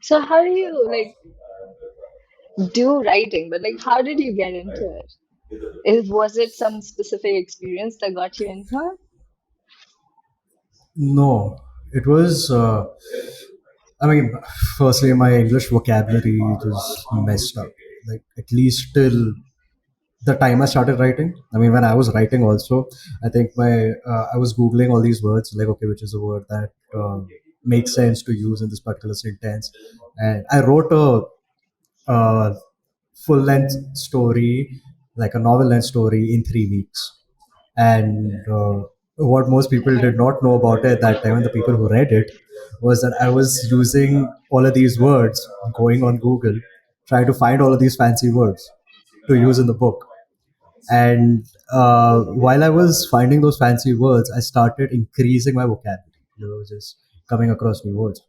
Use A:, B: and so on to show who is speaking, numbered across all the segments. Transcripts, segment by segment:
A: So how do you like do writing? But like, how did you get into it? Was it some specific experience that got you into it?
B: No, it was. I mean, firstly, my English vocabulary was messed up. Like at least till the time I started writing. I mean, when I was writing, also, I think I was googling all these words, like okay, which is a word that makes sense to use in this particular sentence, and I wrote a full length story, like a novel length story, in 3 weeks. And what most people
A: Okay.
B: did not know about it at that time, and the people who read it, was that I was using all of these words, going on Google, trying to find all of these fancy words to use in the book. And while I was finding those fancy words, I started increasing my vocabulary. Just coming across new words.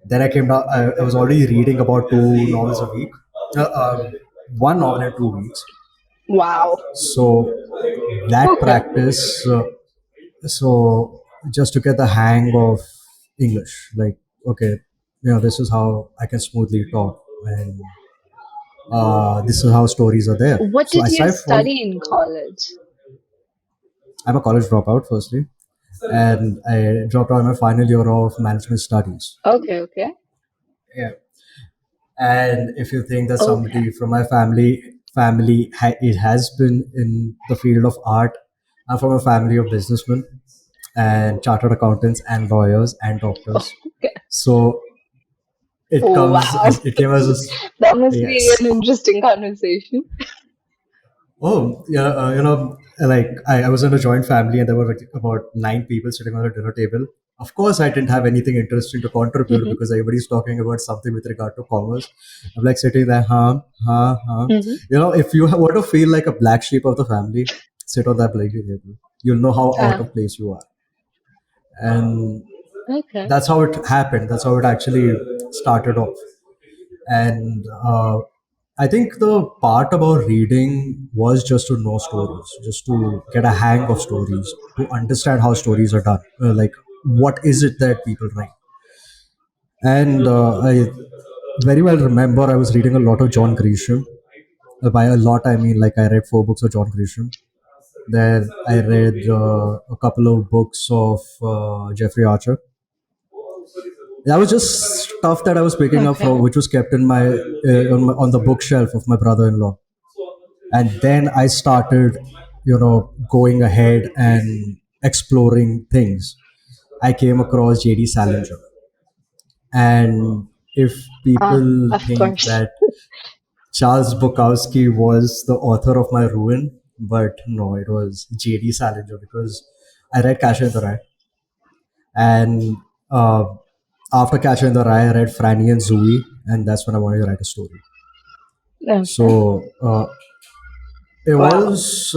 B: Then I came down. I was already reading about 2 novels a week, one novel in 2 weeks.
A: Wow.
B: So that
A: Okay.
B: practice, so just to get the hang of English, like okay, this is how I can smoothly talk, and this is how stories are there.
A: What
B: So
A: did
B: I
A: you
B: started following.
A: study in college?
B: I'm a college dropout, firstly, and I dropped out my final year of management studies.
A: Okay, okay.
B: Yeah. And if you think that
A: Okay.
B: somebody from my family it has been in the field of art, I'm from a family of businessmen and chartered accountants and lawyers and doctors.
A: Okay.
B: So
A: Oh, wow.
B: it came as
A: That must be
B: yes.
A: an interesting conversation.
B: Oh yeah, like I was in a joint family and there were like about 9 people sitting on a dinner table. Of course, I didn't have anything interesting to contribute
A: Hmm.
B: because everybody's talking about something with regard to commerce. I'm like sitting there, huh, huh, huh.
A: Hmm.
B: If you want to feel like a black sheep of the family, sit on that blanket table. You'll know how out
A: Ah,
B: of place you are, and
A: okay.
B: that's how it happened. That's how it actually started off. And I think the part about reading was just to know stories, just to get a hang of stories, to understand how stories are done, like what is it that people write. And I very well remember I was reading a lot of John Grisham. By a lot I mean like I read 4 books of John Grisham. Then I read a couple of books of Jeffrey Archer. That was just stuff that I was picking up
A: Okay.
B: from, which was kept in on the bookshelf of my brother-in-law. And then I started, going ahead and exploring things. I came across J.D. Salinger, and if
A: Ah,
B: people
A: of
B: think
A: course.
B: that Charles Bukowski was the author of my ruin, but no, it was J.D. Salinger because I read Catcher in the Rye, and uh, after Catcher in the Rye, I read Franny and Zooey, and that's when I wanted to write a story.
A: Okay.
B: So it
A: Wow.
B: was,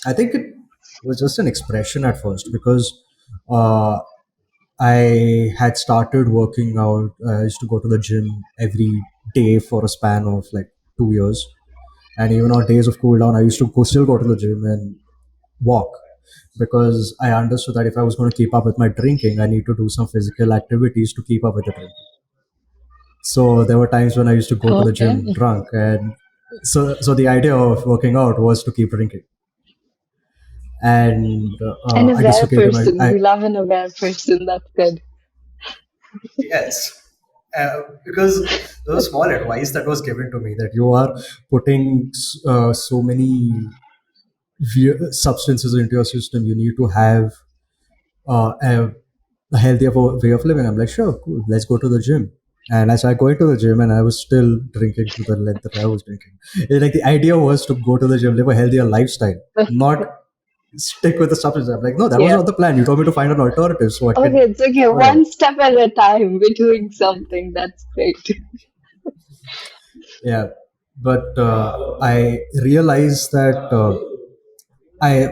B: I think it was just an expression at first because uh, I had started working out. I used to go to the gym every day for a span of like 2 years. And even on days of cool down, I used to still go to the gym and walk because I understood that if I was going to keep up with my drinking, I need to do some physical activities to keep up with the drinking. So there were times when I used to go to the gym
A: Okay.
B: drunk, and so the idea of working out was to keep drinking. And
A: An
B: I
A: aware
B: dislocated my.
A: person. We love an aware person. That's good.
B: Yes, because there was small advice that was given to me that you are putting so many substances into your system. You need to have a healthier way of living. I'm like, sure, cool, let's go to the gym. And I started going to the gym, and I was still drinking to the length that I was drinking. Like the idea was to go to the gym, live a healthier lifestyle, not stick with the substance. I'm like, no, that was
A: Yeah.
B: not the plan. You told me to find an alternative so I
A: Okay,
B: can,
A: it's okay.
B: whatever.
A: One step at a time. We're doing something. That's great.
B: Yeah, but I realized that I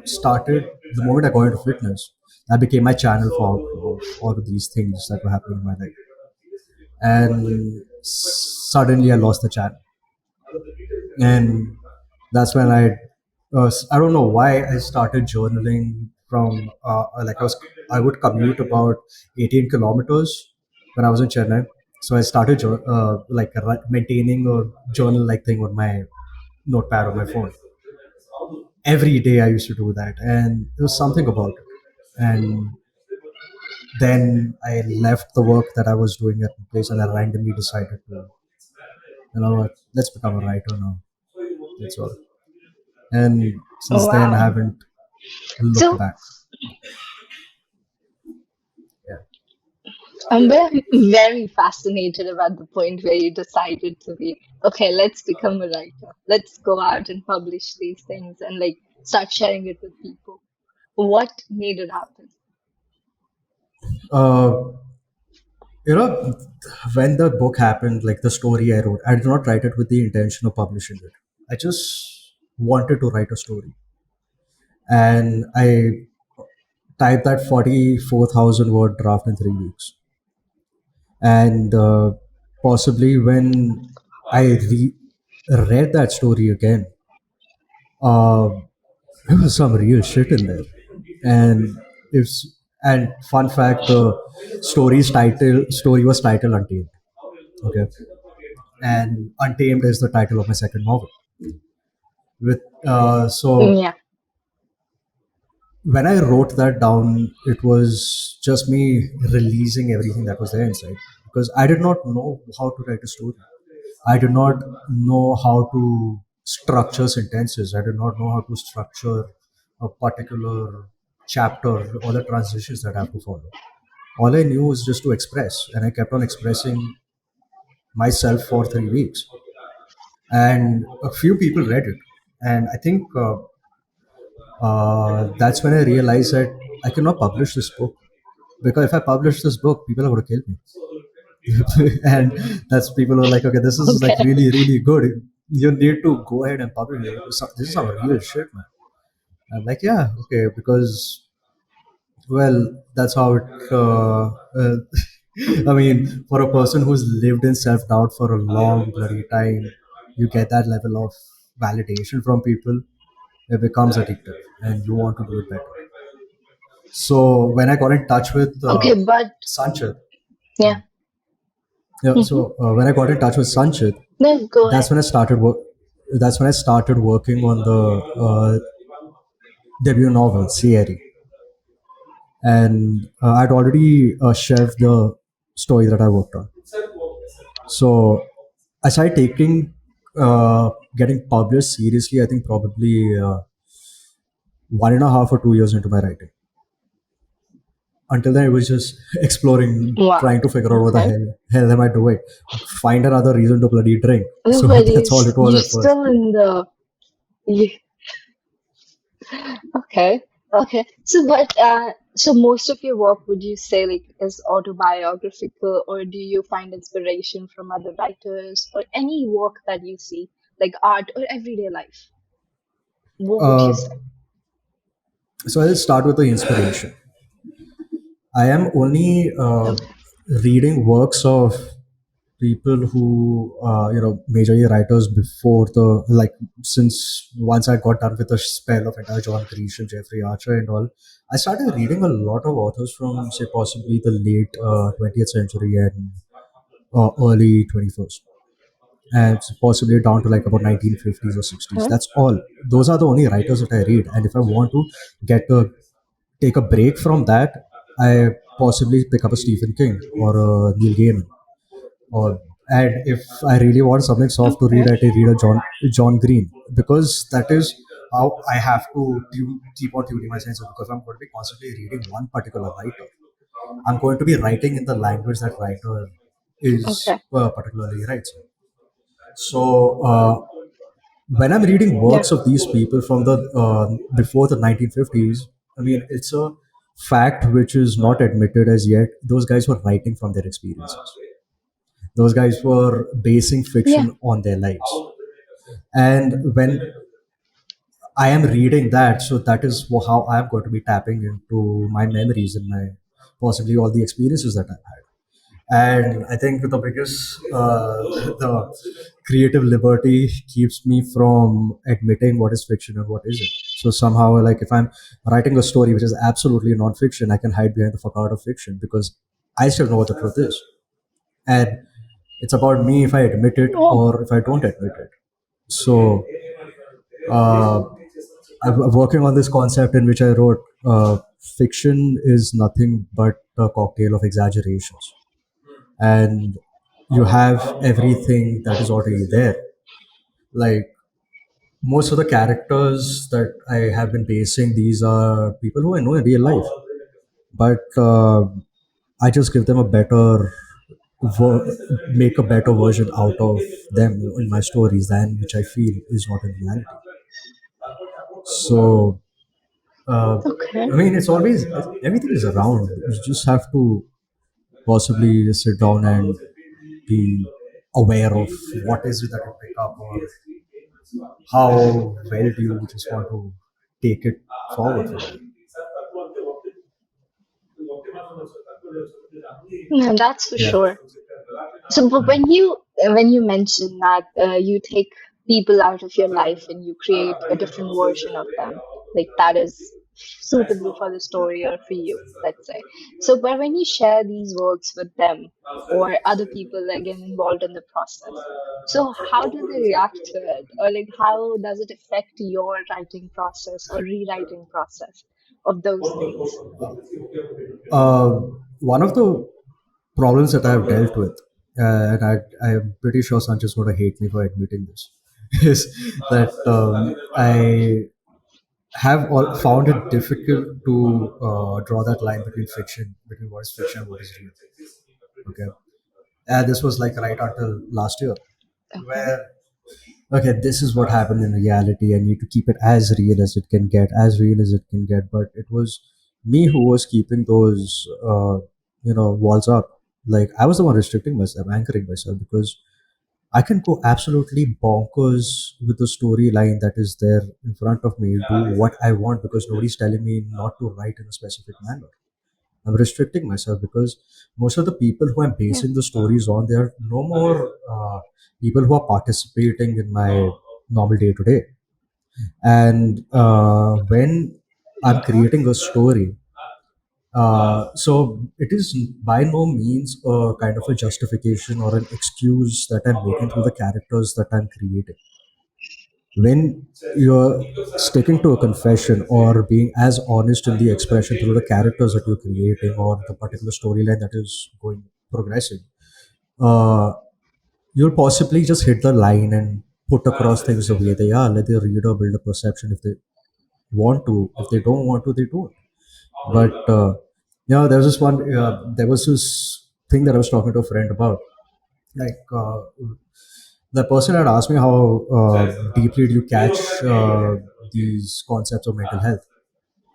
B: started the moment I got into fitness. That became my channel for all of these things that were happening in my life, and suddenly I lost the channel, and that's when I don't know why I started journaling from like I would commute about 18 kilometers when I was in Chennai. So I started maintaining a journal like thing on my notepad on my phone. Every day I used to do that, and there was something about it. And then I left the work that I was doing at the place, and I randomly decided to, you know what, let's become a writer now. That's all. And since then, I
A: Wow.
B: haven't looked
A: So
B: back. Yeah.
A: I'm very, very fascinated about the point where you decided to be, okay, let's become a writer. Let's go out and publish these things and like start sharing it with people. What made it happen?
B: Uh, you know, when the book happened, like the story I wrote, I did not write it with the intention of publishing it. I just wanted to write a story, and I typed that 44,000 word draft in 3 weeks. And possibly when I read that story again, uh, there was some real shit in there. And it's and fun fact, the story was titled Untamed. Okay, and Untamed is the title of my second novel. With so
A: Yeah.
B: when I wrote that down, it was just me releasing everything that was there inside, because I did not know how to write a story. I did not know how to structure sentences. I did not know how to structure a particular chapter or the transitions that I have to follow. All I knew was just to express, and I kept on expressing myself for 3 weeks. And a few people read it, and I think that's when I realized that I cannot publish this book, because if I publish this book, people are going to kill me. And that's people are like, okay, this is like
A: Okay.
B: really, really good. You need to go ahead and publish it. This is some real shit, man. I'm like, yeah, okay, because well, that's how it. I mean, for a person who's lived in self doubt for a long bloody time, you get that level of validation from people. It becomes addictive, and you want to do it better. So when I got in touch with
A: Okay, but
B: Sanchez,
A: yeah.
B: yeah.
A: Hmm.
B: So when I got in touch with Sanchez,
A: No, go
B: that's
A: ahead.
B: when I started work. That's when I started working on the debut novel, Cierre, and I'd already shelved the story that I worked on. So I started taking getting published seriously. I think probably 1.5 or 2 years into my writing. Until then, it was just exploring,
A: Wow.
B: trying to figure out what the
A: Okay.
B: hell am I doing. Find another reason to bloody drink.
A: No,
B: So
A: but
B: that's all it was
A: you're
B: at first.
A: still in the you, okay. Okay. So, but so most of your work, would you say, like, is autobiographical, or do you find inspiration from other writers, or any work that you see, like art or everyday life? What would you
B: Uh,
A: say?
B: so I'll start with the inspiration. I am only
A: Okay.
B: reading works of people who majorly writers before the like since once I got done with the spell of entire John Grisham, Jeffrey Archer, and all, I started reading a lot of authors from say possibly the late 20th century and early 21st, and possibly down to like about 1950s or 60s.
A: Okay.
B: That's all. Those are the only writers that I read, and if I want to get a take a break from that, I possibly pick up a Stephen King or a Neil Gaiman. Or and if I really want something soft to read,
A: Okay.
B: I take read a John Green, because that is how I have to keep on tuning my senses, because I'm going to be constantly reading one particular writer. I'm going to be writing in the language that writer is
A: Okay.
B: particularly writes. So when I'm reading
A: Yeah.
B: works of these people from the before the 1950s, I mean it's a fact which is not admitted as yet. Those guys were writing from their experiences. Those guys were basing
A: Yeah.
B: fiction on their lives. And when I am reading that, so that is how I'm going to be tapping into my memories and my possibly all the experiences that I've had. And I think the biggest the creative liberty keeps me from admitting what is fiction and what isn't. So somehow, like if I'm writing a story which is absolutely non-fiction, I can hide behind the facade of fiction, because I still know what the truth is. and it's about me if I admit it
A: Oh,
B: or if I don't admit it. So uh, I'm working on this concept in which I wrote fiction is nothing but a cocktail of exaggerations, and you have everything that is already there. Like most of the characters that I have been basing, these are people who I know in real life, but I just give them a better ver- make a better version out of them in my stories than which I feel is not in reality. So uh,
A: okay.
B: I mean, it's always everything is around. You just have to possibly just sit down and be aware of what is it that you pick up, or how well do you just want to take it forward from there.
A: Yeah, that's for
B: Yeah.
A: sure. So, but when you mention that you take people out of your life and you create a different version of them, like that is suitable for the story or for you, let's say. So, but when you share these works with them or other people again involved in the process, so how do they react to it, or like how does it affect your writing process or rewriting process of those things?
B: Uh, One of the problems that I have dealt with, and I am pretty sure Sanchez is going to hate me for admitting this, is that I have found it difficult to draw that line between what is fiction and what is real. Okay, and this was like right until last year,
A: Okay.
B: where okay, this is what happened in reality. I need to keep it as real as it can get, as real as it can get. But it was me who was keeping those, walls up. Like I was the one restricting myself, anchoring myself, because I can go absolutely bonkers with the storyline that is there in front of me, do what I want because nobody's telling me not to write in a specific manner. I'm restricting myself because most of the people who I'm
A: Yeah.
B: basing the stories on, they are no more people who are participating in my normal day to day. And when I'm creating a story, so it is by no means a kind of a justification or an excuse that I'm making through the characters that I'm creating. When you're sticking to a confession or being as honest in the expression through the characters that you're creating or the particular storyline that is going progressing, uh, you'll possibly just hit the line and put across things the way they are. Let the reader build a perception if they want to. If they don't want to, they don't. But there's this one. There was this thing that I was talking to a friend about. Like the person had asked me how deeply do you catch these concepts of mental health.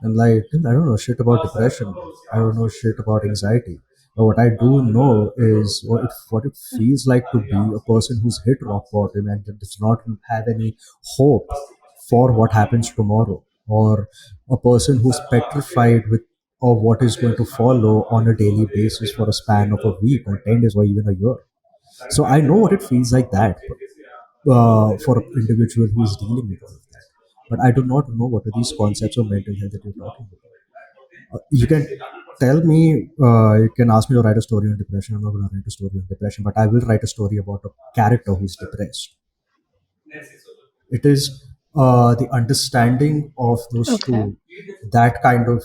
B: I'm like, "Dude, I don't know shit about depression. I don't know shit about anxiety. But what I do know is what it feels like to be a person who's hit rock bottom and does not have any hope for what happens tomorrow, or a person who's petrified with of what is going to follow on a daily basis for a span of a week or 10 days or even a year. So I know what it feels like that for an individual who is dealing with all of that. But I do not know what are these concepts of mental health that you're talking about. You can tell me, you can ask me to write a story on depression. I'm not going to write a story on depression, but I will write a story about a character who's depressed. It is the understanding of those
A: Okay.
B: two that kind of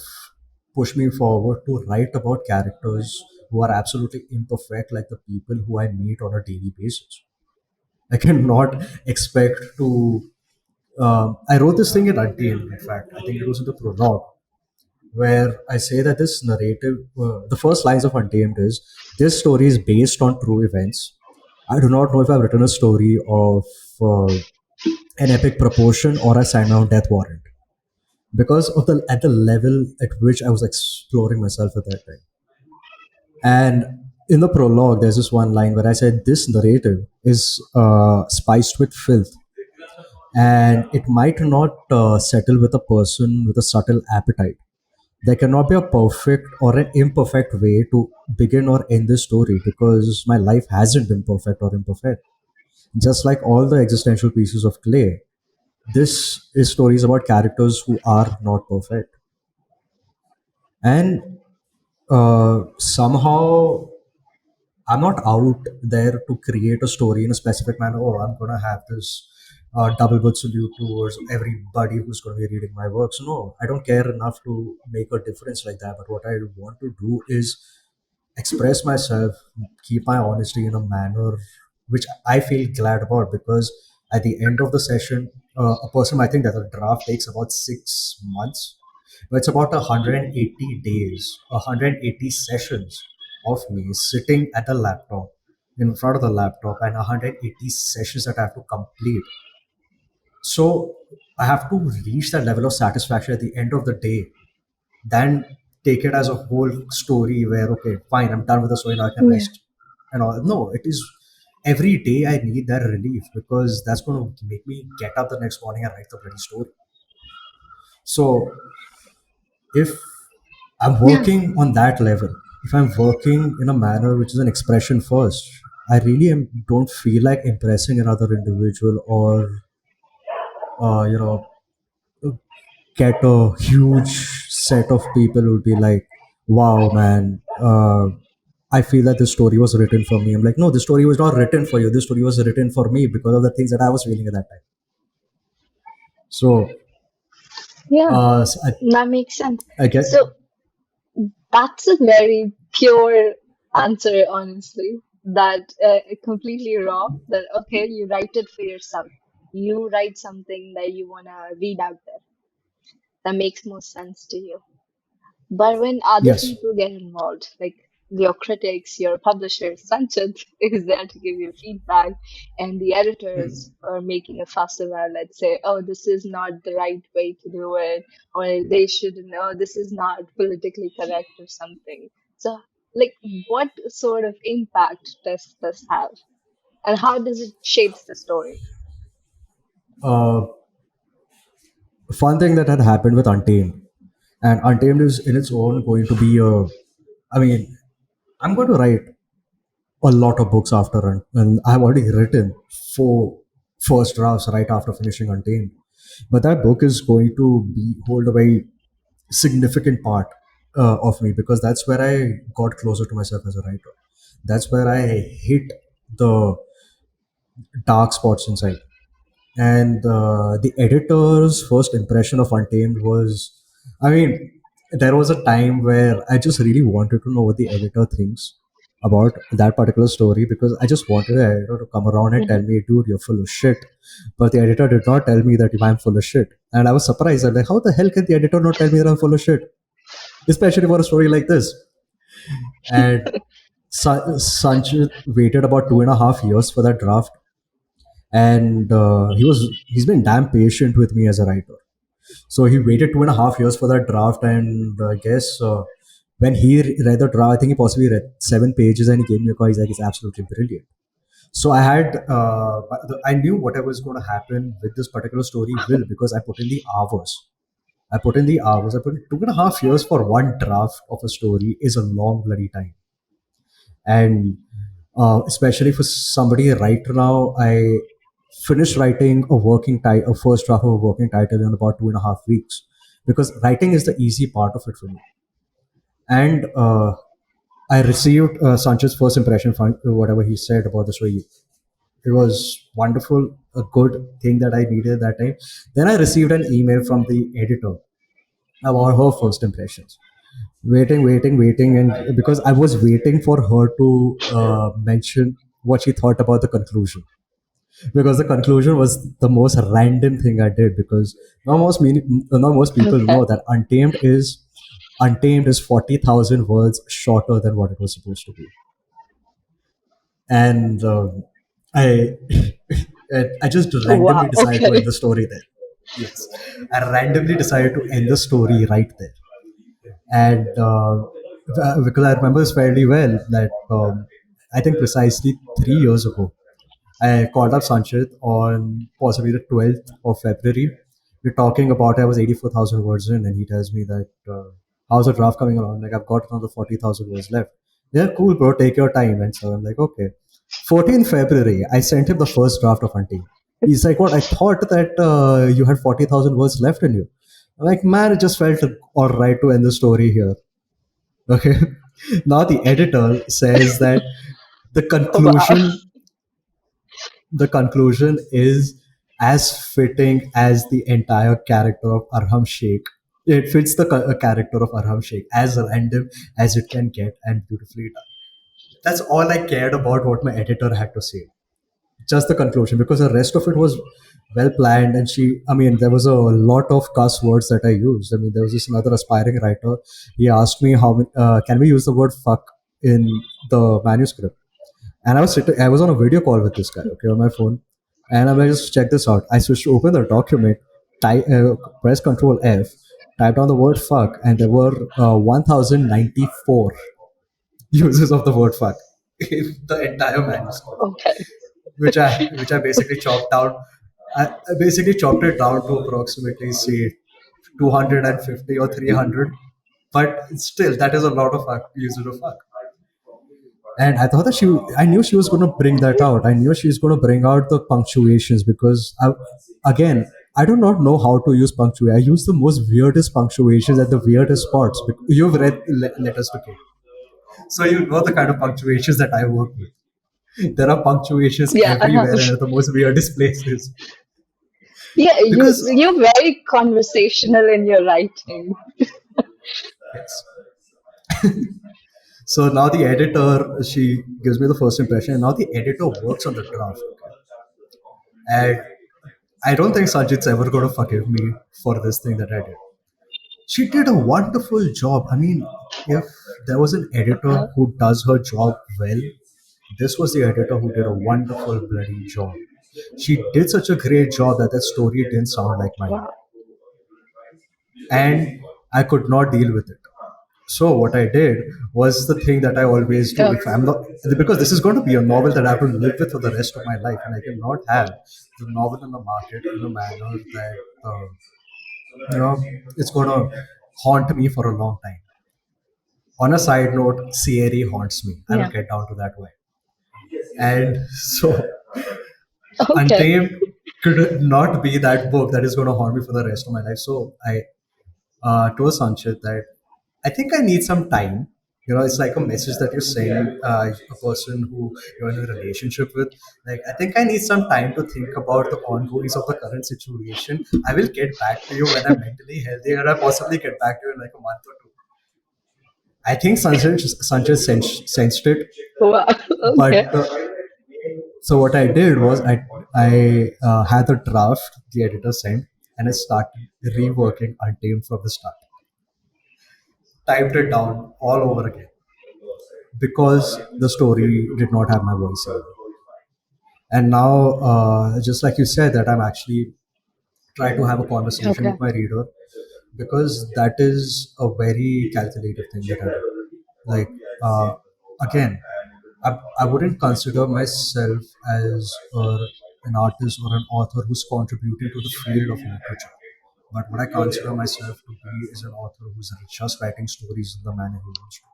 B: push me forward to write about characters who are absolutely imperfect, like the people who I meet on a daily basis. I cannot expect to. I wrote this thing in Untamed, in fact. I think it was in the prologue, where I say that this narrative, the first lines of Untamed is this story is based on true events. I do not know if I've written a story of an epic proportion or I signed on death warrant because of the level at which I was exploring myself at that time. And in the prologue, there's this one line where I said this narrative is spiced with filth, and it might not settle with a person with a subtle appetite. There cannot be a perfect or an imperfect way to begin or end this story because my life hasn't been perfect or imperfect. Just like all the existential pieces of clay, this is stories about characters who are not perfect. And somehow I'm not out there to create a story in a specific manner. Oh, I'm gonna have this double birth salute towards everybody who's going to be reading my works. No, I don't care enough to make a difference like that. But what I want to do is express myself, keep my honesty in a manner which I feel glad about, because at the end of the session, a person might think that a draft takes about 6 months, but it's about 180 days, 180 sessions of me sitting at the laptop, in front of the laptop, and 180 sessions that I have to complete. So I have to reach that level of satisfaction at the end of the day, then take it as a whole story where, okay, fine, I'm done with the story, now I can
A: Yeah.
B: rest and all. No, it is every day I need that relief, because that's going to make me get up the next morning and write the bloody story. So if I'm
A: Yeah.
B: working on that level, if I'm working in a manner which is an expression first, I really don't feel like impressing another individual, or you know get a huge set of people who would be like, wow, man, I feel that this story was written for me. I'm like, no, this story was not written for you. This story was written for me because of the things that I was feeling at that time. So,
A: Yeah.
B: so
A: That makes sense.
B: I get,
A: So that's a very pure answer, honestly. That completely raw. That okay, you write it for yourself. You write something that you wanna read out there. That makes more sense to you. But when other
B: yes.
A: people get involved, like your critics, your publishers, Sanchez is there to give you feedback, and the editors are making a fuss about, let's say, oh, this is not the right way to do it, or they shouldn't, oh, this is not politically correct or something. So, like, what sort of impact does this have, and how does it shapes the story?
B: Uh, Fun thing that had happened with Untamed, and Untamed is in its own going to be a, I mean, I'm going to write a lot of books after and I've already written 4 first drafts right after finishing Untamed. But that book is going to be hold a very significant part of me, because that's where I got closer to myself as a writer. That's where I hit the dark spots inside. And the editor's first impression of Untamed was, I mean, there was a time where I just really wanted to know what the editor thinks about that particular story, because I just wanted the editor to come around and tell
A: Hmm.
B: me, dude, you're full of shit. But the editor did not tell me that I'm full of shit. And I was surprised. I'm like, how the hell can the editor not tell me that I'm full of shit? Especially for a story like this. And Sanchez waited about 2.5 years for that draft, and he's been damn patient with me as a writer. So he waited 2.5 years for that draft, and I guess when he read the draft, I think he possibly read 7 pages, and he gave me a call. He's like, "It's absolutely brilliant." So I knew what was going to happen with this particular story will, because I put in the hours. I put in the hours. I put in 2.5 years for one draft of a story is a long bloody time, and especially for somebody right now, I finished writing a first draft of a working title in about 2.5 weeks, because writing is the easy part of it for me. And I received Sanchez's first impression from whatever he said about the story. It was wonderful, a good thing that I needed at that time. Then I received an email from the editor about her first impressions. Waiting, and because I was waiting for her to mention what she thought about the conclusion, because the conclusion was the most random thing I did, because not most people
A: Okay.
B: know that Untamed is 40,000 words shorter than what it was supposed to be, and I I just randomly
A: Wow.
B: decided to end
A: Okay.
B: the story there. Yes, I randomly decided to end the story right there, and because I remember this fairly well, that I think precisely 3 years ago, I called up Sanchez on possibly the 12th of February. We're talking about, I was 84,000 words in, and he tells me that, how's the draft coming along? Like, I've got another 40,000 words left. Yeah, cool, bro, take your time. And so I'm like, okay. 14th February, I sent him the first draft of Hunting. He's like, what? I thought that you had 40,000 words left in you. I'm like, man, it just felt all right to end the story here. Okay. Now the editor says that The
A: Wow.
B: conclusion is as fitting as the entire character of Arham Sheikh. It fits the character of Arham Sheikh as random as it can get and beautifully done. That's all I cared about what my editor had to say. Just the conclusion, because the rest of it was well planned. And I mean, there was a lot of cuss words that I used. I mean, there was this another aspiring writer. He asked me can we use the word fuck in the manuscript? And I was on a video call with this guy, okay, on my phone. And I'm like, just check this out. I switched to open the document, press Control F, typed down the word fuck, and there were 1094 uses of the word fuck in the entire manuscript,
A: Okay.
B: which I basically chopped down. I basically chopped it down to approximately say 250 or 300, but still that is a lot of fuck, uses of fuck. And I thought that I knew she was going to bring that out. I knew she was going to bring out the punctuations because, again, I do not know how to use punctuation. I use the most weirdest punctuations at the weirdest spots. You've read Letters to Kate, so you know the kind of punctuations that I work with. There are punctuations
A: Yeah, I have.
B: everywhere and at the most weirdest places.
A: Yeah,
B: Because,
A: you're very conversational in your writing.
B: yes. So now the editor, she gives me the first impression, and now the editor works on the draft. Okay? And I don't think Sanjit's ever going to forgive me for this thing that I did. She did a wonderful job. I mean, if there was an editor
A: Uh-huh.
B: who does her job well, this was the editor who did a wonderful bloody job. She did such a great job that that story didn't sound like mine.
A: Wow.
B: And I could not deal with it. So what I did was the thing that I always do.
A: Uh,
B: If I'm not, because this is going to be a novel that I have to live with for the rest of my life, and I cannot have the novel in the market in a manner that it's going to haunt me for a long time. On a side note, Cierre haunts me. I will
A: yeah.
B: get down to that way. And so,
A: Okay.
B: Untamed could not be that book that is going to haunt me for the rest of my life. So I told Sanchez that I think I need some time. It's like a message that you send a person who you're in a relationship with. Like, I think I need some time to think about the ongoings of the current situation. I will get back to you when I'm mentally healthy, and I possibly get back to you in like a month or two. I think Sanchez sensed it,
A: Wow. Okay.
B: but so what I did was I had the draft the editor sent, and I started reworking Untamed from the start. Typed it down all over again because the story did not have my voice in it. And now, just like you said, that I'm actually trying to have a conversation
A: Okay.
B: with my reader because that is a very calculated thing that I do. Like, again, I wouldn't consider myself as an artist or an author who's contributing to the field of literature. But what I consider myself to be is an author who's just writing stories in the manner he wants to.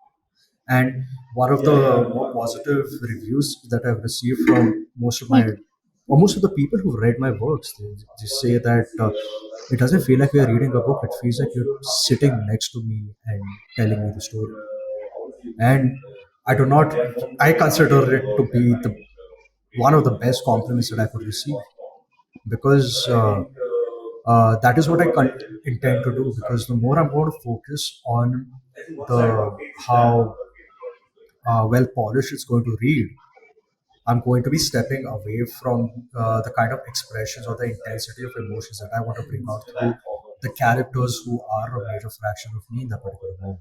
B: And one of the more positive reviews that I've received from most of the people who read my works, they say that it doesn't feel like we're reading a book. It feels like you're sitting next to me and telling me the story. And I do not, I consider it to be one of the best compliments that I could receive because that is what intend to do. Because the more I'm going to focus on the how well polished it's going to read, I'm going to be stepping away from the kind of expressions or the intensity of emotions that I want to bring out through the characters who are a major fraction of me in that particular moment.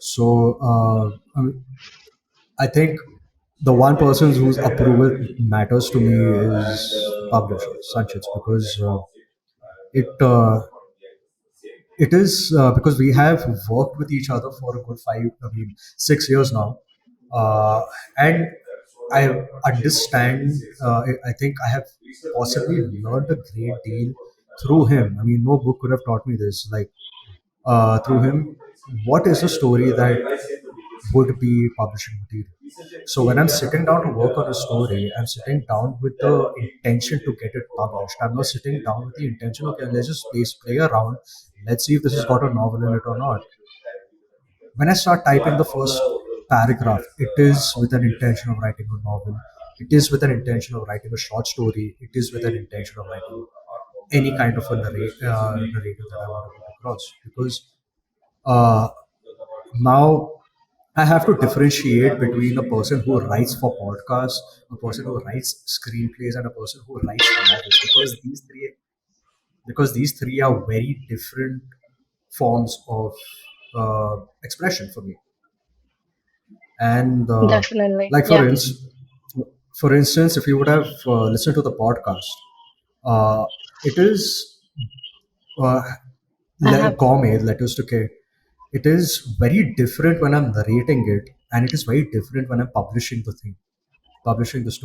B: So I think the one person whose approval matters to me is publisher Sanchez because it it is because we have worked with each other for a good 6 years now, and I understand. I think I have possibly learned a great deal through him. I mean, no book could have taught me this. Like through him, what is a story that would be publishing material? So when I'm sitting down to work on a story, I'm sitting down with the intention to get it published. I'm not sitting down with the intention, okay, let's just play around. Let's see if this has got a novel in it or not. When I start typing the first paragraph. It is with an intention of writing a novel. It is with an intention of writing a short story. It is with an intention of writing any kind of a narrative that I want to put across. Because uh, now I have to differentiate between a person who writes for podcasts, a person who writes screenplays, and a person who writes novels. Because these three are very different forms of expression for me. And
A: Definitely.
B: like
A: Yeah,
B: for instance, if you would have listened to the podcast, uh, it is uh,
A: I have.
B: gourmet letters to K. It is very different when I'm narrating it, and it is very different when I'm publishing the thing, publishing those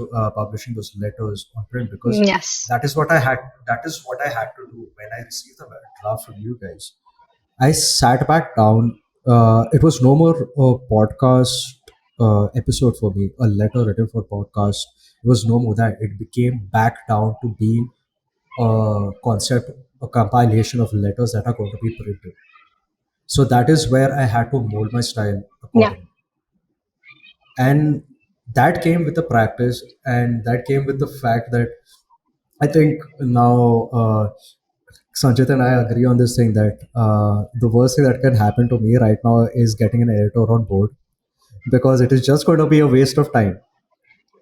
B: letters on print, because
A: Yes.
B: that is what I had. That is what I had to do when I received the draft from you guys. I sat back down. It was no more a podcast episode for me, a letter written for podcast. It was no more that. It became back down to being a concept, a compilation of letters that are going to be printed. So that is where I had to mold my style
A: Yeah.
B: accordingly. And that came with the practice, and that came with the fact that I think now Sanjit and I agree on this thing that the worst thing that can happen to me right now is getting an editor on board, because it is just going to be a waste of time.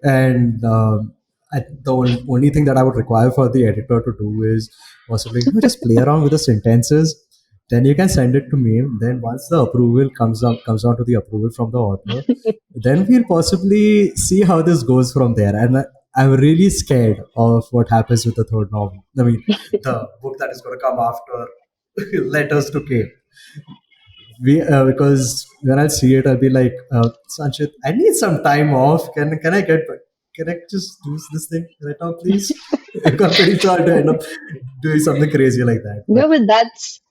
B: And the only thing that I would require for the editor to do is possibly, just play around with the sentences. Then you can send it to me. Then once the approval comes down to the approval from the author, then we'll possibly see how this goes from there. And I'm really scared of what happens with the third novel. I mean, the book that is going to come after Letters to K. Because when I see it, I'll be like, Sanchit, I need some time off. Can I just do this thing right now, please? I'm pretty sure I'll end up doing something crazy like that. But
A: No, but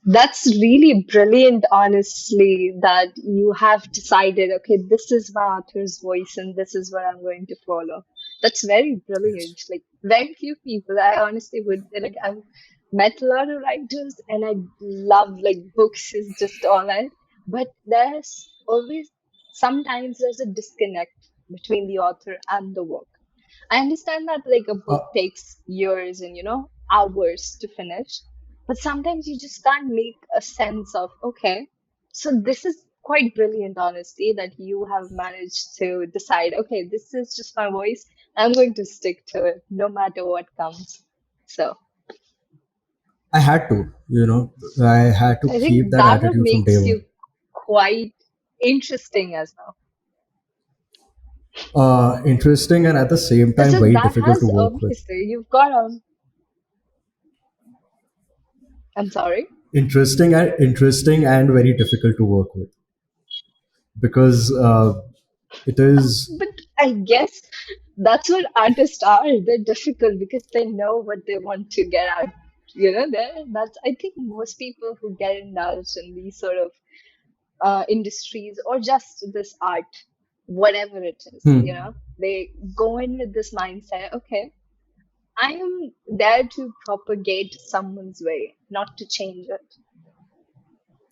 A: that's really brilliant, honestly, that you have decided, okay, this is my author's voice and this is what I'm going to follow. That's very brilliant.
B: yes.
A: Like very few people, I honestly would like I've met a lot of writers and I love like books is just all I but there's always sometimes there's a disconnect between the author and the work. I understand that like a
B: Uh,
A: book takes years and hours to finish, but sometimes you just can't make a sense of okay. So this is quite brilliant, honestly, that you have managed to decide, okay, this is just my voice. I'm going to stick to it no matter what comes. So
B: I had to, I had to
A: I
B: keep
A: think
B: that
A: that what
B: attitude from day
A: makes
B: one.
A: you quite interesting as well.
B: Interesting, and at the same time,
A: So
B: very
A: that
B: difficult to
A: has
B: work with.
A: obviously you've got I'm sorry.
B: Interesting and very difficult to work with, because it is.
A: But I guess that's what artists are. They're difficult because they know what they want to get out. That's I think most people who get indulged in these sort of industries or just this art, whatever it is,
B: Hmm.
A: they go in with this mindset. Okay, I am there to propagate someone's way, not to change it,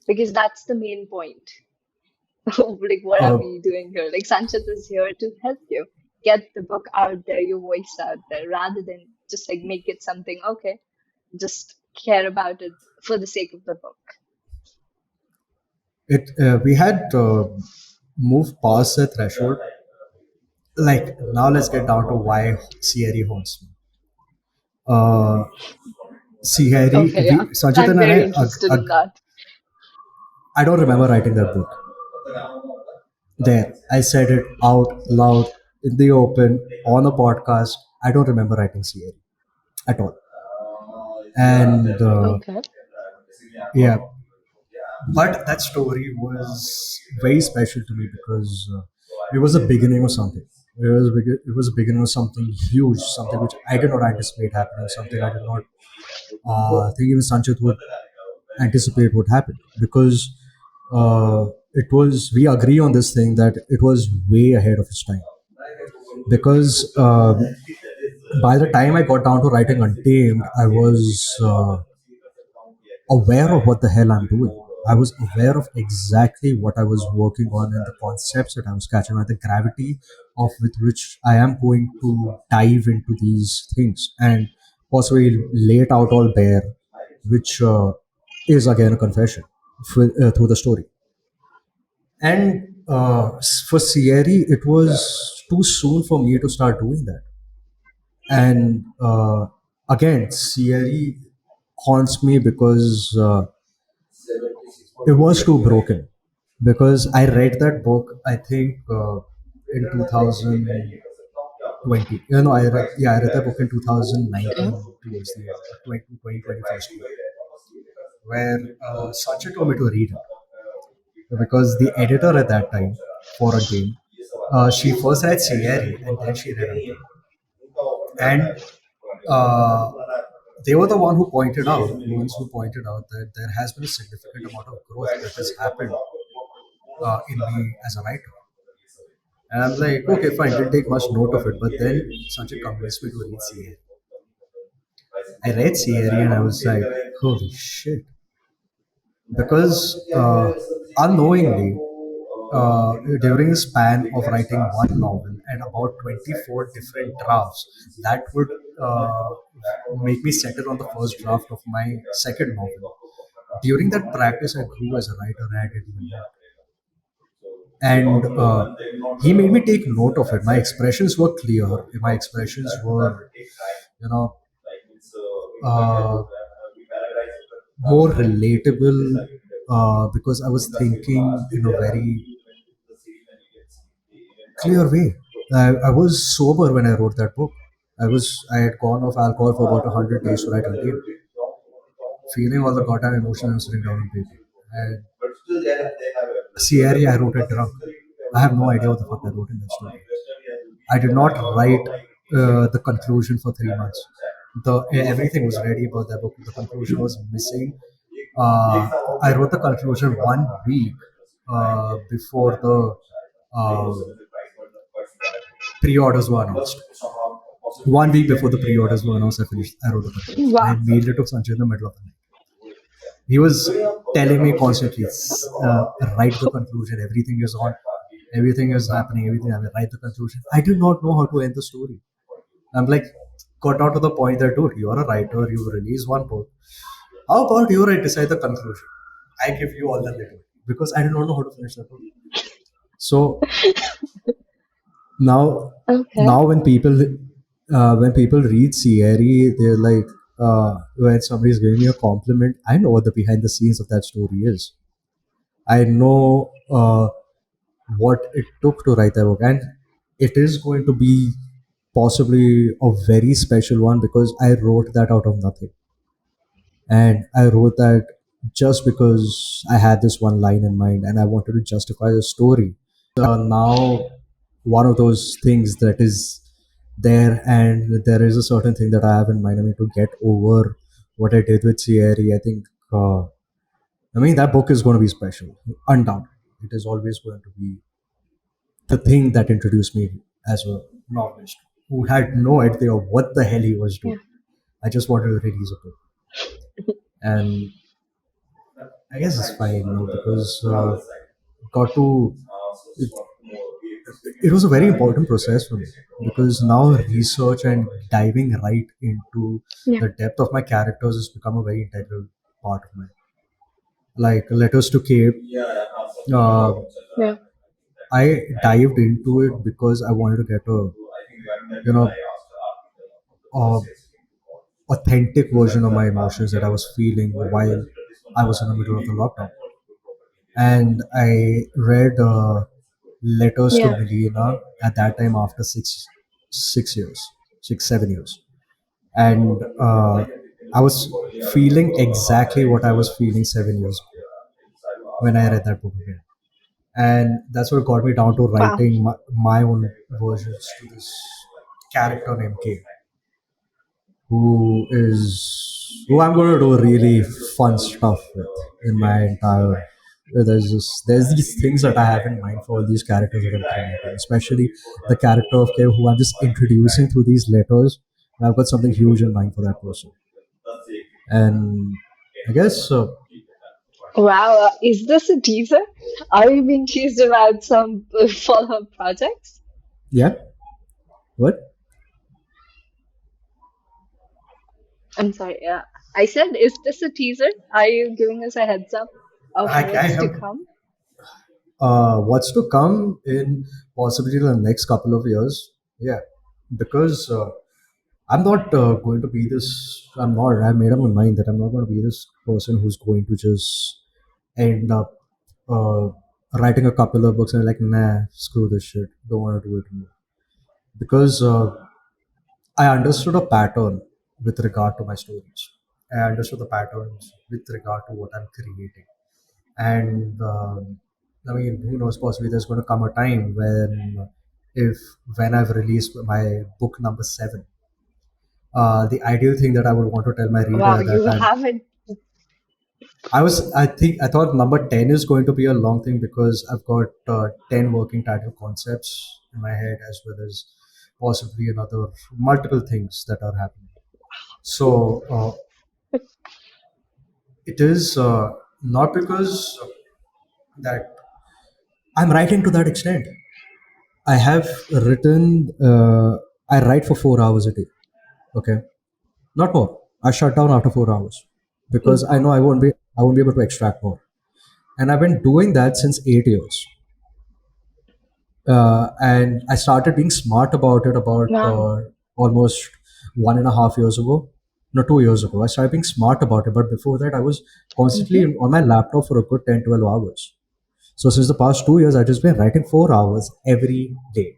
A: because that's the main point. Like, what are
B: Uh,
A: we doing here? Like, Sanchez is here to help you get the book out there, your voice out there, rather than just like make it something, okay, just care about it for the sake of the book.
B: it We had moved past the threshold. Like, now let's get down to why Cierre haunts me. Uh,
A: Okay, yeah.
B: Sanjit
A: I'm
B: and
A: very interested in that.
B: I don't remember writing that book. There, I said it out loud in the open on a podcast. I don't remember writing Cierre at all. And
A: Okay.
B: yeah, but that story was very special to me because it was the beginning of something. It was a beginning of something huge, something which I did not anticipate happening, something I did not think even Sanchit would anticipate would happen, because it was, we agree on this thing that it was way ahead of its time, because by the time I got down to writing Untamed, I was aware of what the hell I'm doing. I was aware of exactly what I was working on and the concepts that I was catching on, the gravity of with which I am going to dive into these things and possibly lay it out all bare, which is again a confession through the story. And for Cierre, it was too soon for me to start doing that. And again, Cierre haunts me because it was too broken. Because I read that book, I think in 2020. I read that book in
A: Okay.
B: 2019 towards the end, 2020 first year, where Sanchez told me to read it because the editor at that time for a game, she first read Cierre and then she read Untamed. And uh, they were the ones who pointed out that there has been a significant amount of growth that has happened in me as a writer. And I'm like, okay, fine, didn't take much note of it. But then Sanjay convinced me to read Cierre. I read Cierre and I was like, holy shit. Because unknowingly, during the span of writing one novel and about 24 different drafts, that would make me settle on the first draft of my second novel. During that practice, I grew as a writer and I didn't even know. And he made me take note of it. My expressions were clear. My expressions were, you know, uh, more relatable because I was thinking in a very clear way. I was sober when I wrote that book. I had gone off alcohol for about 100 days to write Untamed, feeling all the goddamn emotion and sitting down on paper. And Cierre, I wrote it drunk. I have no idea what the fuck I wrote in that story. I did not write the conclusion for 3 months. Everything was ready about that book. The conclusion was missing. Uh, I wrote the conclusion 1 week before the uh, pre-orders were announced. 1 week before the pre-orders were announced, I wrote the conclusion. I
A: Wow.
B: had mailed it to Sanjay in the middle of the night. He was telling me constantly, write the conclusion. Everything is on. Everything is happening. Everything. I will write the conclusion. I did not know how to end the story. I'm like, got down to the point that, dude, you're a writer. You release one book. How about you write decide the conclusion? I give you all the little because I did not know how to finish the book. So now,
A: Okay.
B: now when people read Cierre, they're like, when somebody's giving me a compliment, I know what the behind the scenes of that story is. I know what it took to write that book, and it is going to be possibly a very special one because I wrote that out of nothing, and I wrote that just because I had this one line in mind and I wanted to justify the story. Now, one of those things that is there, and there is a certain thing that I have in mind. I mean, to get over what I did with Cierre, I think. I mean, that book is going to be special, undoubtedly. It is always going to be the thing that introduced me as a novelist who had no idea what the hell he was
A: Yeah.
B: doing. I just wanted to release a book, and I guess it's fine now because got to. It, it was a very important process for me because now research and diving right into
A: Yeah.
B: the depth of my characters has become a very integral part of my like letters to Cape. Uh,
A: Yeah.
B: I dived into it because I wanted to get a you know a authentic version of my emotions that I was feeling while I was in the middle of the lockdown. And I read letters to
A: Yeah.
B: Melina at that time after 6 years, 6 7 years, and I was feeling exactly what I was feeling 7 years ago when I read that book again, and that's what got me down to
A: Wow.
B: writing my own versions to this character named K, who I'm going to do really fun stuff with in my entire. There's these things that I have in mind for all these characters that I'm creating, especially the character of Kev, who I'm just introducing through these letters. And I've got something huge in mind for that person, and I guess
A: Wow, is this a teaser? Are you being teased about some follow-up projects?
B: Yeah. What?
A: I'm sorry. I said, is this a teaser? Are you giving us a heads up of
B: I
A: what's to
B: have
A: come?
B: what's to come in possibly the next couple of years. Yeah, because I'm not going to be this. I'm not. I made up my mind that I'm not going to be this person who's going to just end up uh, writing a couple of books and like, nah, screw this shit. Don't want to do it anymore. Because I understood a pattern with regard to my stories. I understood the patterns with regard to what I'm creating. And I mean, who knows? Possibly there's going to come a time if when I've released my book number seven, the ideal thing that I would want to tell my
A: Wow,
B: reader that
A: you haven't.
B: I thought number 10 is going to be a long thing because I've got 10 working title concepts in my head as well as possibly another multiple things that are happening. So it is not because that I'm writing to that extent. I have written, I write for 4 hours a day. Okay. Not more. I shut down after 4 hours because I know I won't be able to extract more. And I've been doing that since 8 years. And I started being smart about it about
A: Wow.
B: almost 1.5 years ago. No, 2 years ago. I started being smart about it. But before that, I was constantly
A: Hmm.
B: on my laptop for a good 10, 12 hours. So since the past 2 years, I've just been writing 4 hours every day.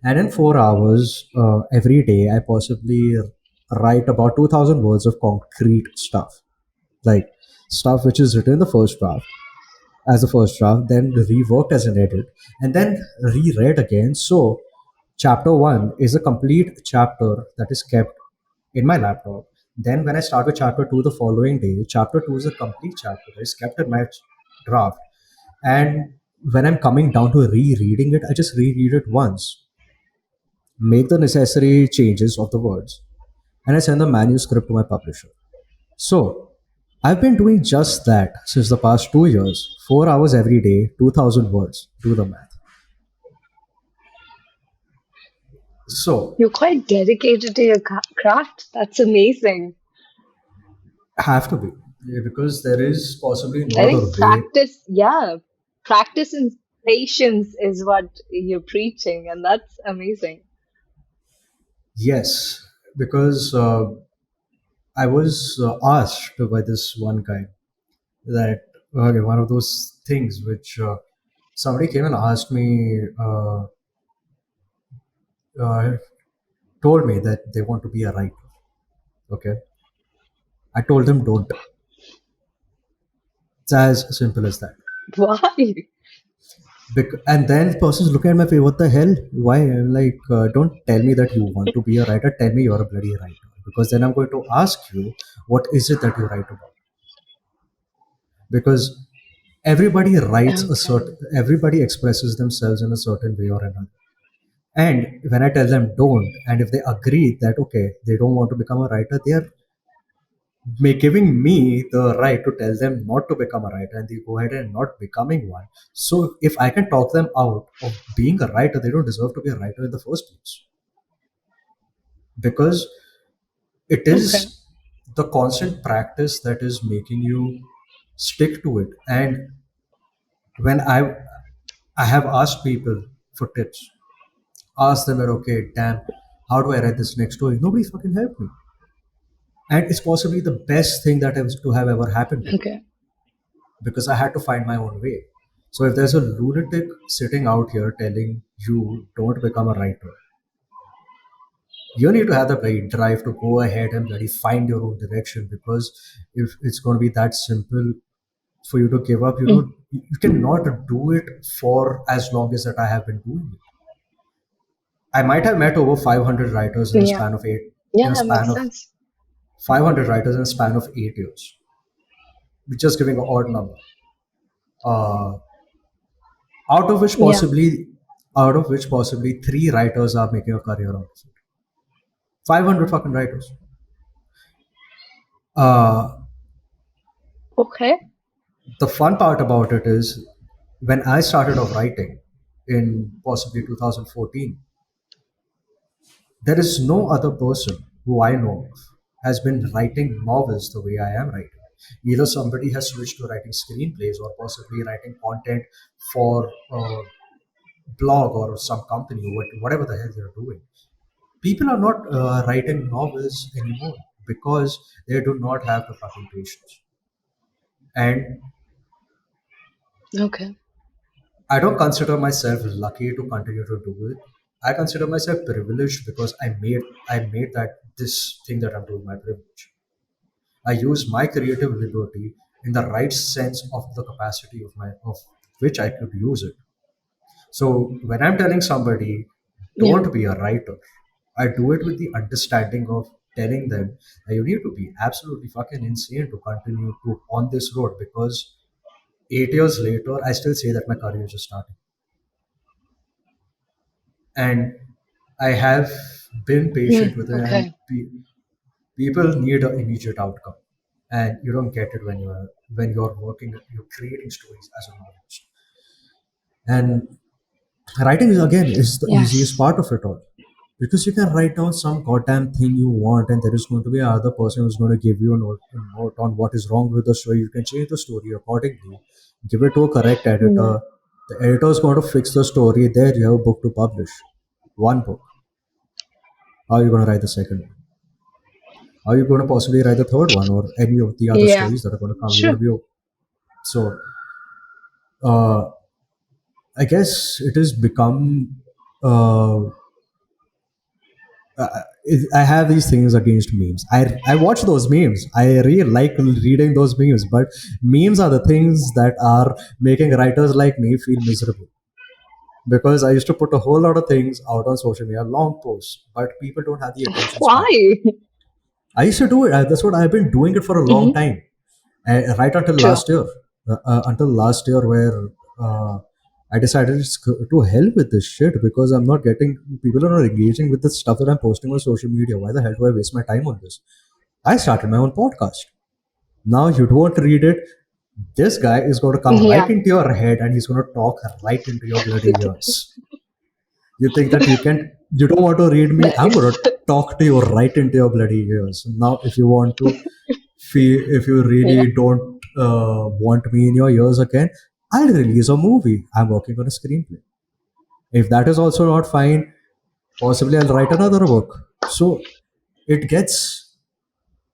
B: And in 4 hours every day, I possibly write about 2,000 words of concrete stuff, like stuff which is written in the first draft as a first draft, then reworked as an edit, and then reread again. So, chapter one is a complete chapter that is kept in my laptop. Then, when I start with chapter two the following day, chapter two is a complete chapter that is kept in my draft. And when I'm coming down to rereading it, I just reread it once, make the necessary changes of the words, and I send the manuscript to my publisher. So, I've been doing just that since the past 2 years, 4 hours every day, 2,000 words. Do the math. So,
A: You're quite dedicated to your craft. That's amazing.
B: have to be. Yeah, because there is possibly no
A: I
B: other
A: think
B: way.
A: practice, yeah, practice and patience is what you're preaching, and that's amazing.
B: Yes, because I was asked by this one guy that okay, one of those things which somebody came and asked me, uh, told me that they want to be a writer. Okay, I told them don't. It's as simple as that.
A: Why?
B: And then the person's looking at my face, what the hell? Why? I'm like, don't tell me that you want to be a writer. Tell me you're a bloody writer. Because then I'm going to ask you, what is it that you write about? Because
A: Okay.
B: everybody expresses themselves in a certain way or another. And when I tell them don't, and if they agree that, okay, they don't want to become a writer, they are giving me the right to tell them not to become a writer and they go ahead and not becoming one. So if I can talk them out of being a writer, they don't deserve to be a writer in the first place. Because it
A: Okay.
B: is the constant practice that is making you stick to it. And when I have asked people for tips, ask them that okay, damn, how do I write this next story? Nobody fucking helped me. And it's possibly the best thing that has to have ever happened to me
A: Okay.
B: because I had to find my own way. So if there's a lunatic sitting out here telling you don't become a writer, you need to have the bloody drive to go ahead and bloody find your own direction because if it's going to be that simple for you to give up,
A: Mm.
B: you cannot do it for as long as that I have been doing it. I might have met over 500 writers in a
A: Yeah.
B: span of eight,
A: Yeah,
B: in a
A: that
B: span
A: makes
B: of
A: sense.
B: 500 writers in a span of 8 years. We're just giving an odd number. Uh, out of which
A: Yeah.
B: possibly out of which possibly three writers are making a career out of it. 500 fucking writers. uh,
A: Okay.
B: The fun part about it is when I started off writing in possibly 2014, there is no other person who I know of has been writing novels the way I am writing. Either somebody has switched to writing screenplays or possibly writing content for a blog or some company, whatever the hell they're doing. People are not writing novels anymore because they do not have the fucking patience. And
A: Okay.
B: I don't consider myself lucky to continue to do it. I consider myself privileged because I made that this thing that I'm doing my privilege. I use my creative liberty in the right sense of the capacity of which I could use it. So when I'm telling somebody,
A: Yeah.
B: don't be a writer, I do it with the understanding of telling them that you need to be absolutely fucking insane to continue to on this road because 8 years later, I still say that my career is just starting. And I have been patient with it, and
A: Okay.
B: people need an immediate outcome, and you don't get it when you're working, you're creating stories as a novelist. And writing is again is the easiest
A: Yes.
B: part of it all because you can write down some goddamn thing you want, and there is going to be another person who's going to give you a note on what is wrong with the story. You can change the story accordingly, give it to a correct
A: Yeah.
B: editor. The editor is going to fix the story. There you have a book to publish. One book. How are you going to write the second one? How are you going to possibly write the third one or any of the other
A: Yeah.
B: stories that are going to come? You're
A: Sure.
B: going to be so. Uh, I guess it has become. Uh, I have these things against memes. I watch those memes. I really like reading those memes, but memes are the things that are making writers like me feel miserable. Because I used to put a whole lot of things out on social media, long posts, but people don't have the attention span.
A: Why?
B: I used to do it. That's what I've been doing it for a long
A: Hmm.
B: time, right until
A: Sure.
B: last year. Where I decided to hell with this shit because I'm not getting people are not engaging with the stuff that I'm posting on social media. Why the hell do I waste my time on this? I started my own podcast. Now you don't read it. This guy is going to come right
A: Yeah.
B: into your head and he's going to talk right into your bloody ears. You think that you don't want to read me? I'm going to talk to you right into your bloody ears. Now, if you want to feel, if you
A: Yeah.
B: really don't want me in your ears again, I'll release a movie. I'm working on a screenplay. If that is also not fine, possibly I'll write another book. So it gets,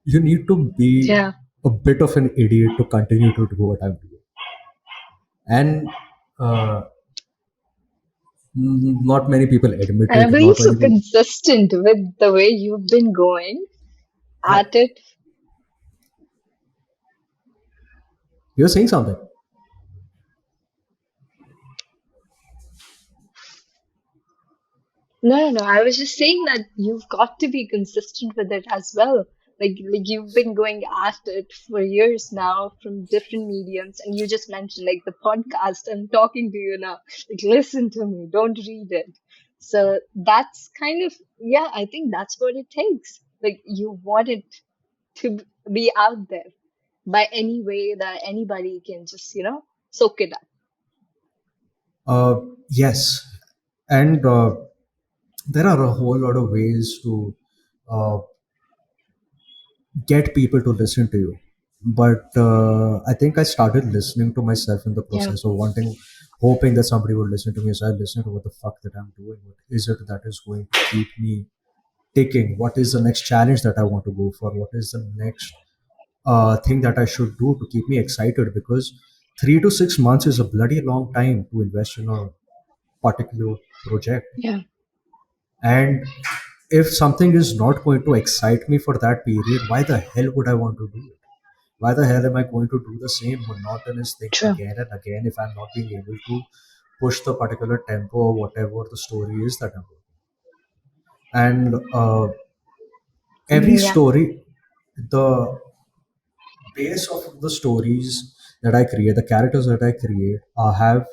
B: you need to be
A: Yeah.
B: a bit of an idiot to continue to do what I'm doing. And uh, not many people admit
A: And I
B: it.
A: believe
B: Not
A: so
B: many people.
A: consistent with the way you've been going
B: Yeah,
A: at it.
B: you're saying something.
A: No, no, no. I was just saying that you've got to be consistent with it as well. Like you've been going at it for years now from different mediums, and you just mentioned like the podcast. I'm talking to you now. Like, listen to me. Don't read it. So that's kind of yeah. I think that's what it takes. Like you want it to be out there by any way that anybody can just soak it up.
B: Uh, yes, and there are a whole lot of ways to uh, get people to listen to you. But I think I started listening to myself in the
A: Yeah.
B: process of hoping that somebody would listen to me. So I listen to what the fuck that I'm doing. What is it that is going to keep me ticking? What is the next challenge that I want to go for? What is the next thing that I should do to keep me excited? Because 3 to 6 months is a bloody long time to invest in a particular project.
A: Yeah.
B: And if something is not going to excite me for that period, why the hell would I want to do it? Why the hell am I going to do the same monotonous thing
A: True.
B: again and again if I'm not being able to push the particular tempo or whatever the story is that I'm doing? And every
A: Yeah.
B: story, the base of the stories that I create, the characters that I create, have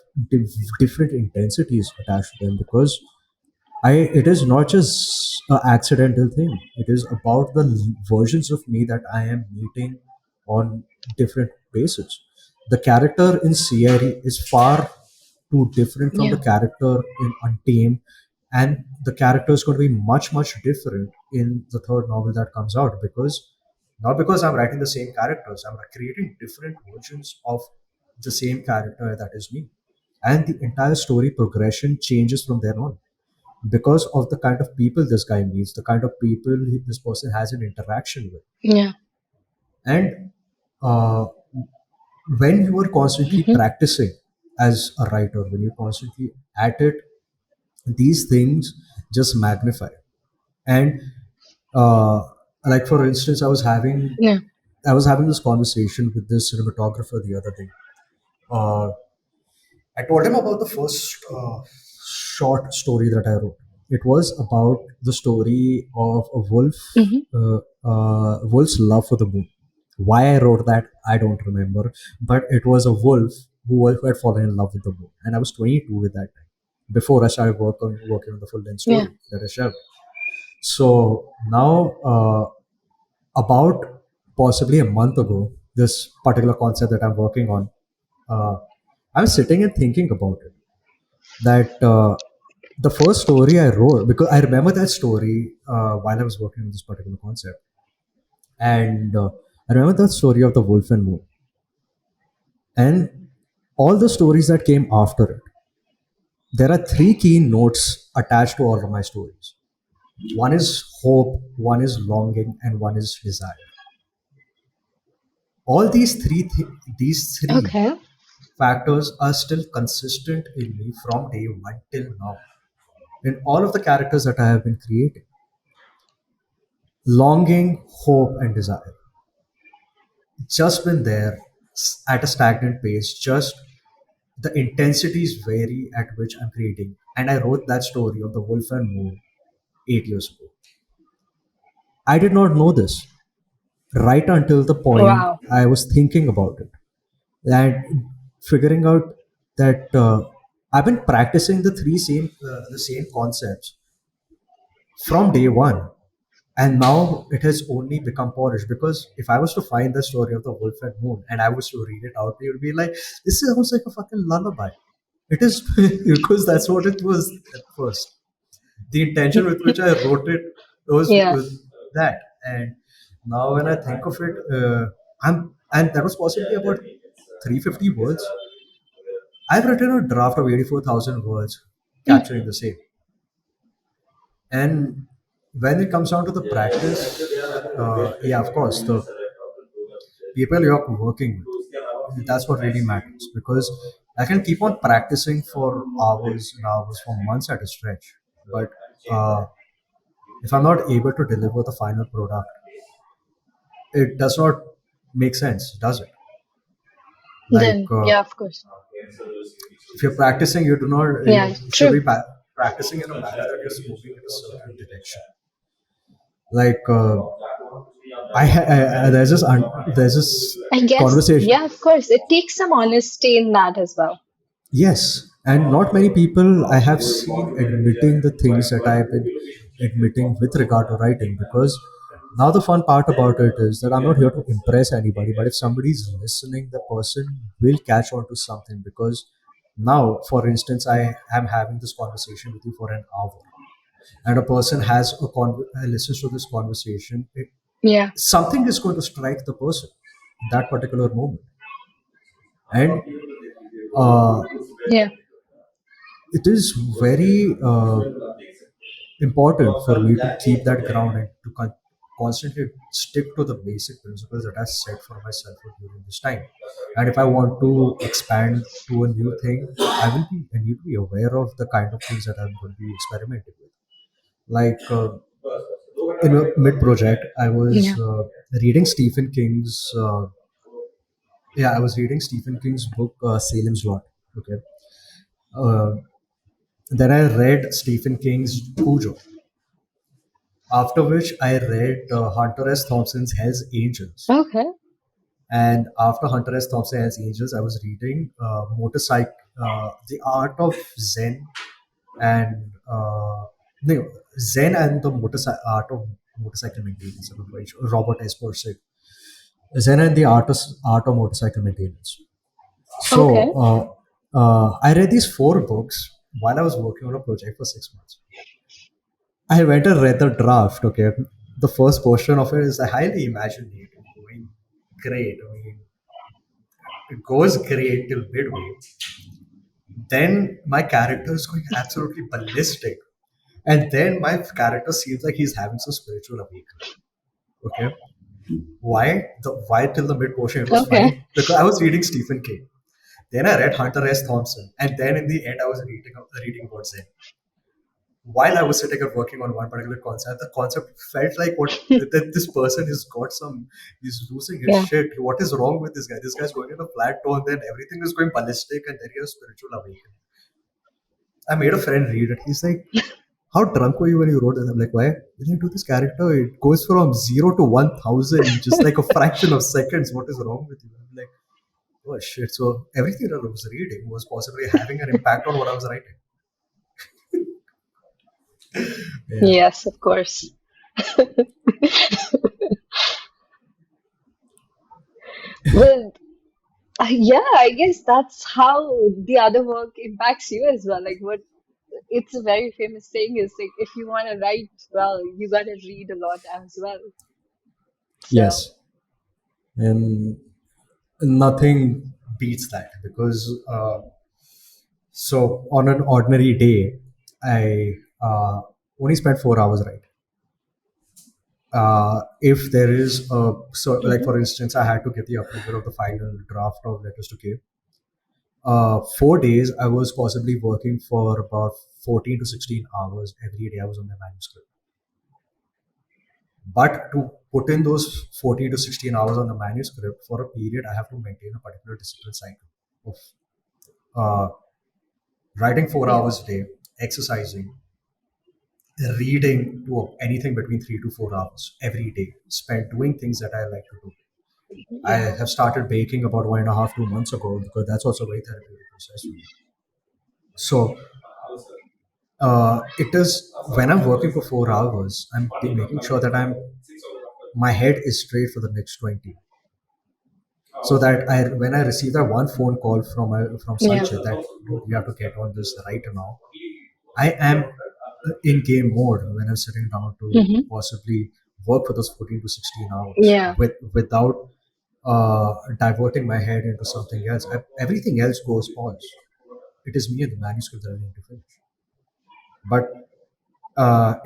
B: different intensities attached to them because it is not just an accidental thing. It is about the versions of me that I am meeting on different bases. The character in Cierre is far too different from the
A: Yeah.
B: character in Untamed, and the character is going to be much much different in the third novel that comes out, because not because I'm writing the same characters, I'm creating different versions of the same character that is me, and the entire story progression changes from there on because of the kind of people this guy meets, the kind of people this person has an interaction with.
A: Yeah.
B: And uh, when you are constantly
A: Hmm.
B: practicing as a writer, when you're constantly at it, these things just magnify. And uh, like for instance,
A: Yeah.
B: I was having this conversation with this cinematographer the other day. Uh, I told him about the first short story that I wrote. It was about the story of a wolf,
A: Hmm.
B: wolf's love for the moon. Why I wrote that, I don't remember, but it was a wolf who had fallen in love with the moon, and I was 22 at that time. Before I started working on the full length
A: Yeah.
B: story that I shared. So now, about possibly a month ago, this particular concept that I'm working on, uh, I'm sitting and thinking about it. That the first story I wrote, because I remember that story while I was working on this particular concept, and I remember the story of the wolf and moon, and all the stories that came after it. There are three key notes attached to all of my stories. One is hope, one is longing, and one is desire. All these three
A: Okay.
B: factors are still consistent in me from day one till now. In all of the characters that I have been creating, longing, hope, and desire just been there at a stagnant pace. Just the intensities vary at which I'm creating. And I wrote that story of the wolf and moon 8 years ago. I did not know this right until the point
A: Wow.
B: I was thinking about it and figuring out that I've been practicing the same concepts from day one, and now it has only become polished. Because if I was to find the story of the wolf and moon and I was to read it out, it would be like, this sounds like a fucking lullaby. It is because that's what it was at first. The intention with which I wrote it was
A: Yeah.
B: that. And now when I think of it, and that was possibly about 350 words. I've written a draft of 84,000 words
A: Mm.
B: capturing the same. And when it comes down to the practice, yeah, of course, the people you're working with, that's what really matters. Because I can keep on practicing for hours and hours, for months at a stretch. But uh, if I'm not able to deliver the final product, it does not make sense, does it? Like,
A: Then, yeah, of course.
B: if you're practicing, you do not,
A: Yeah,
B: you should
A: true.
B: be practicing in a manner that you're moving in a certain direction. Like, there's this
A: I guess,
B: conversation.
A: yeah, of course. It takes some honesty in that as well.
B: Yes, and not many people I have seen admitting the things that I have been admitting with regard to writing. Because now the fun part about it is that I'm not here to impress anybody, but if somebody is listening, the person will catch on to something. Because now, for instance, I am having this conversation with you for an hour, and a person listens to this conversation,
A: Yeah.
B: something is going to strike the person in that particular moment. And uh,
A: Yeah.
B: it is very important for me to keep that ground and to constantly stick to the basic principles that I set for myself during this time. And if I want to expand to a new thing, I need to be aware of the kind of things that I'm going to be experimenting with. Like, in a mid project, I was
A: Yeah.
B: reading Stephen King's. Yeah, I was reading Stephen King's book, Salem's Lot. Okay. Uh, then I read Stephen King's Cujo. After which I read Hunter S. Thompson's Hell's Angels.
A: Okay.
B: And after Hunter S. Thompson Hell's Angels, I was reading The Art of Zen and no, Zen and the Art of Motorcycle Maintenance, Robert S. Persick. Zen and the Art of Motorcycle Maintenance.
A: Okay.
B: I read these four books while I was working on a project for 6 months. I went and read the draft. Okay, the first portion of it is highly imaginative, going great. I mean, it goes great till midway. Then my character is going absolutely ballistic, and then my character seems like he's having some spiritual awakening. Okay, why till the mid portion it was
A: Okay.
B: fine because I was reading Stephen King. Then I read Hunter S. Thompson, and then in the end I was reading about Zen. While I was sitting and working on one particular concept, the concept felt like that this person has got some, he's losing his
A: Yeah.
B: shit. What is wrong with this guy? This guy's going in a flat tone, then everything is going ballistic, and then he has spiritual awakening. I made a friend read it. He's like, "How drunk were you when you wrote this?" I'm like, "Why? When you do this character, it goes from 0 to 1,000 in just like a fraction of seconds. What is wrong with you?" I'm like, "Oh shit!" So everything that I was reading was possibly having an impact on what I was writing. Yeah.
A: Yes, of course. Well, yeah, I guess that's how the other work impacts you as well. Like what it's a very famous saying is like if you want to write well, you gotta read a lot as well. So
B: Yes, and nothing beats that because so on an ordinary day, I only spend 4 hours writing. If there is a so like
A: mhm.
B: for instance, I had to get the approval of the final draft of letters to give. 4 days, I was possibly working for about 14 to 16 hours every day. I was on the manuscript, but to put in those 14 to 16 hours on the manuscript for a period, I have to maintain a particular discipline cycle of uh, writing four
A: Yeah.
B: hours a day, exercising, reading to anything between 3 to 4 hours every day, spent doing things that I like to do. I
A: Yeah.
B: have started baking about 1.5, 2 months ago because that's also a very therapeutic process for me. So it is when I'm working for 4 hours, making sure that my head is straight for the next 20. So that when I receive that one phone call from
A: Yeah.
B: Sanchez that dude, you have to get on this right now, I am in game mode when I'm sitting down to
A: Hmm.
B: possibly work for those 14 to 16 hours
A: Yeah.
B: without diverting my head into something else. Everything else goes pause. It is me and the manuscript that I need to finish. But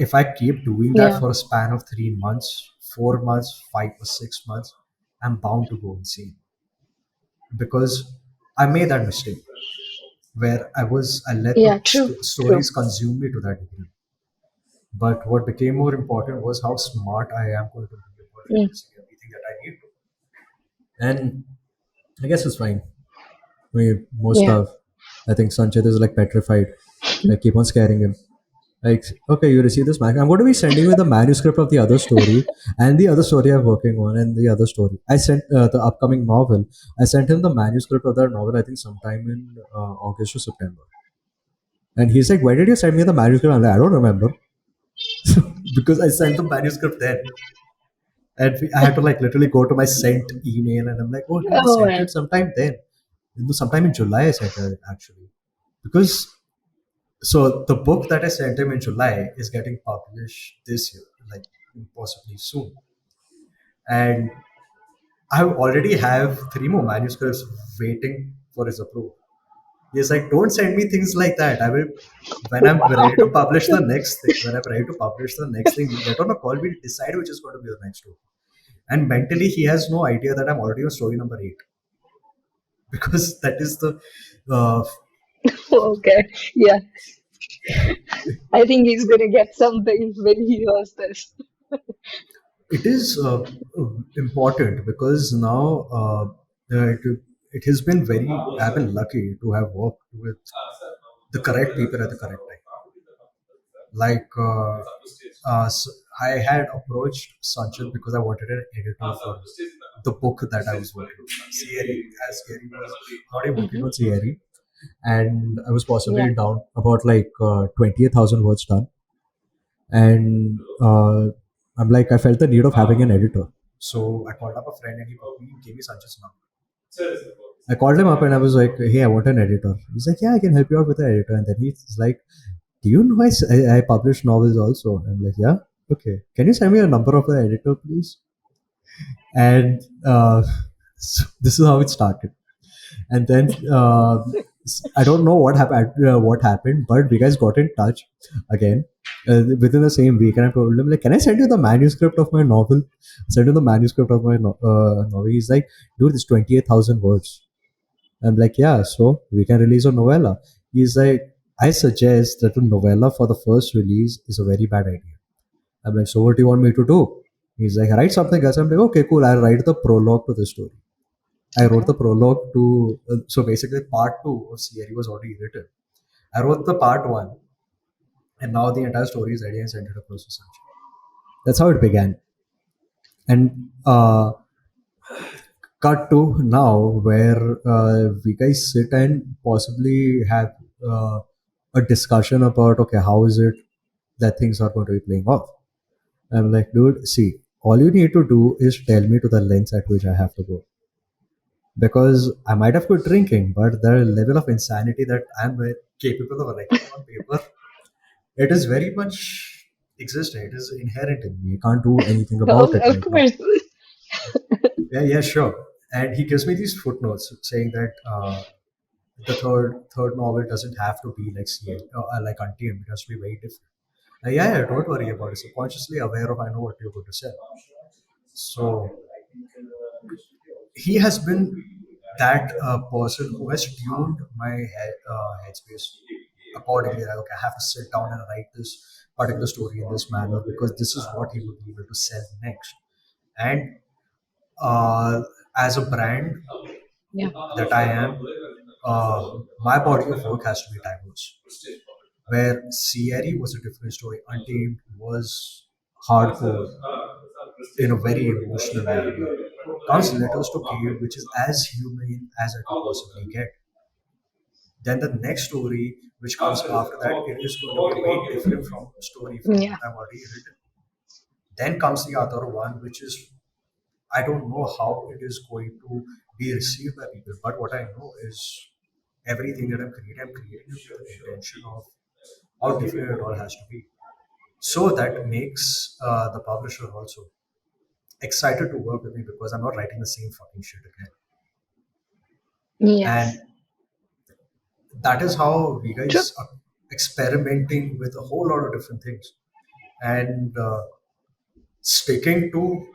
B: if I keep doing that
A: Yeah.
B: for a span of 3 months, 4 months, 5 or 6 months, I'm bound to go insane because I made that mistake where I let the
A: Yeah. True. True.
B: stories consume me to that degree. But what became more important was how smart I am going to be about
A: Mm.
B: replacing everything that I need to. And I guess it's fine. Most
A: Yeah.
B: stuff. I think Sanchit is like petrified. Like keep on scaring him. Like, okay, you receive this I'm going to be sending you the manuscript of the other story and the other story I'm working on and the other story. I sent the upcoming novel. I sent him the manuscript of that novel. I think sometime in August or September. And he's like, "Why did you send me the manuscript?" I'm like, "I don't remember," because I sent the manuscript then. And I had to like literally go to my sent email and I'm like, "Oh, dude, I
A: Oh
B: sent
A: man.
B: it sometime then." No, sometime in July I sent it actually because so the book that I sent him in July is getting published this year, like possibly soon. And I already have three more manuscripts waiting for his approval. He's like, "Don't send me things like that. I will when I'm ready to publish the next thing. When I'm ready to publish the next thing, we'll get on a call. We'll decide which is going to be the next one." And mentally, he has no idea that I'm already on story number 8 because that is the uh,
A: Okay. Yeah. I think he's gonna get something when he hears this.
B: it is important because now it has been very I've been lucky to have worked with the correct people at the correct time. Like I had approached Sanchez because I wanted an editor for the book that I was working on. Cierre, as Cierre was already working
A: Hmm.
B: on Cierre, and I was
A: Yeah.
B: possibly down about like 28,000 words done. And I'm like, I felt the need of having an editor. So I called up a friend and he gave me Sanchez's number. I called him up and I was like, "Hey, I want an editor." He's like, "Yeah, I can help you out with the editor." And then he's like, "Do you know I publish novels also?" I'm like, "Yeah, okay. Can you send me a number of the editor, please?" And so this is how it started. And then I don't know what happened, but we guys got in touch again within the same week, and I told him like, "Can I send you the manuscript of my novel?" Send him the manuscript of my novel. He's like, "Dude, it's 28,000 words." I'm like, "Yeah, so we can release a novella." He's like, "I suggest that a novella for the first release is a very bad idea." I'm like, "So what do you want me to do?" He's like, "Write something else." I'm like, "Okay, cool. I'll write the prologue to the story." I wrote
A: Okay.
B: the prologue to, so basically part two of Cierre was already written. I wrote the part one, and now the entire story is ready and sent it across to Sanchez. That's how it began. And cut to now, where we guys sit and possibly have uh, a discussion about, okay, how is it that things are going to be playing off? I'm like, dude, see, all you need to do is tell me to the lengths at which I have to go. Because I might have quit drinking, but the level of insanity that I'm capable of writing on paper, it is very much existing. It is inherent in me. I can't do anything about it
A: Of
B: right now.
A: course.
B: Yeah, yeah, sure. And he gives me these footnotes saying that the third novel doesn't have to be like like Untamed. It has to be very different. Yeah, yeah, don't worry about it. Subconsciously aware of I know what you're going to say. So he has been that person who has tuned my headspace accordingly. Like, okay, I have to sit down and write this particular story in this manner because this is what he would be able to sell next. And uh, as a brand
A: Yeah.
B: that I am, my body of work has to be diverse. Where Cierre was a different story, Untamed was hardcore in a very emotional manner. Comes Letters to Cave, which is as humane as I could possibly get. Then the next story, which comes after that, it is going to be a very different from story from
A: Yeah.
B: what I've already written. Then comes the other one, which is I don't know how it is going to be received by people, but what I know is everything that I'm creating with the intention of how different it all has to be. So that makes the publisher also excited to work with me because I'm not writing the same fucking shit again.
A: Yes.
B: And that is how we
A: True.
B: guys are experimenting with a whole lot of different things. And sticking to,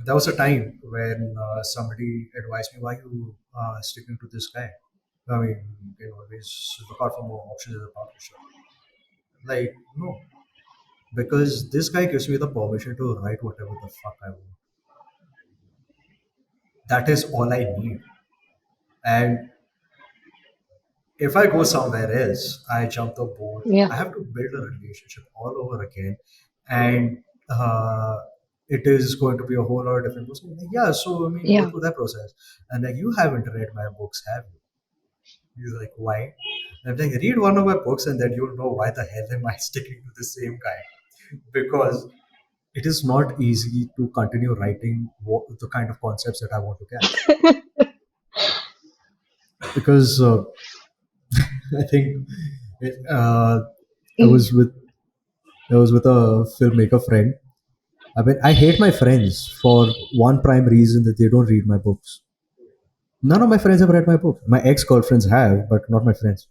B: there was a time when somebody advised me, why you sticking to this guy? I mean, always look out for more options as a publisher. Like, no, because this guy gives me the permission to write whatever the fuck I want. That is all I need. And if I go somewhere else, I jump the boat.
A: Yeah.
B: I have to build a relationship all over again, and it is going to be a whole lot of different person. Like, yeah, so I mean, go
A: Yeah.
B: through that process. And like, you haven't read my books, have you? You're like, why? And I'm like, read one of my books, and then you'll know why the hell am I sticking to the same guy? Because it is not easy to continue writing the kind of concepts that I want to catch. Because I think it, I
A: Mm.
B: was with I was with a filmmaker friend. I mean, I hate my friends for one prime reason that they don't read my books. None of my friends have read my book. My ex girlfriends have, but not my friends.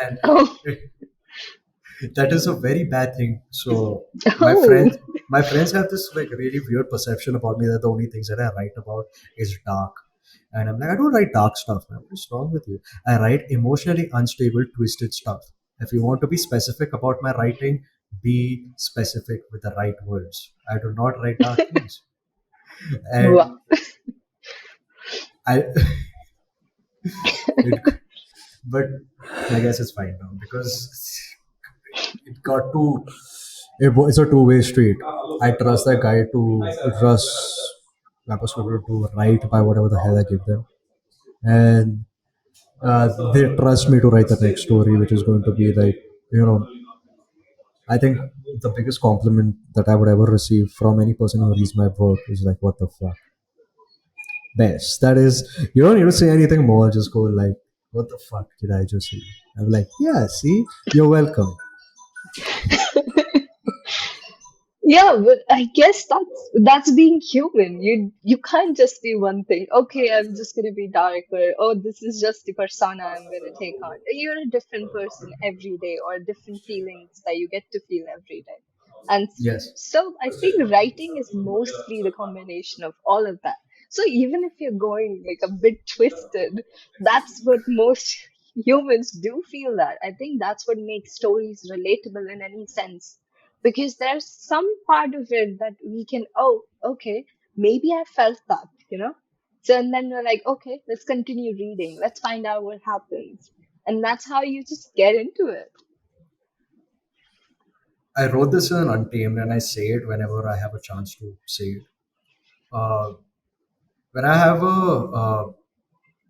B: And
A: Oh.
B: that is a very bad thing. So my
A: Oh.
B: friends, my friends have this like really weird perception about me that the only things that I write about is dark. And I'm like, I don't write dark stuff, man. What is wrong with you? I write emotionally unstable, twisted stuff. If you want to be specific about my writing, be specific with the right words. I do not write dark things.
A: Wow.
B: And I, it, but I guess it's fine now because it got to, it's a two-way street. I trust that guy to trust Pepperscript to write by whatever the hell I give them. And they trust me to write the next story, which is going to be like, you know, I think the biggest compliment that I would ever receive from any person who reads my work is like, what the fuck? best. That is, you don't need to say anything more. Just go like, "What the fuck did I just say?" I'm like, "Yeah, see, you're welcome."
A: Yeah, but I guess that's being human. You can't just be one thing. Okay, I'm just gonna be darker. Oh, this is just the persona I'm gonna take on. You're a different person every day, or different feelings that you get to feel every day. And
B: Yes,
A: so I think writing is mostly the combination of all of that. So even if you're going like a bit twisted, that's what most humans do feel that. I think that's what makes stories relatable in any sense, because there's some part of it that we can, oh, okay, maybe I felt that, you know. So and then we're like, okay, let's continue reading, let's find out what happens, and that's how you just get into it.
B: I wrote this in Untamed, and I say it whenever I have a chance to say it. Uh, when I have a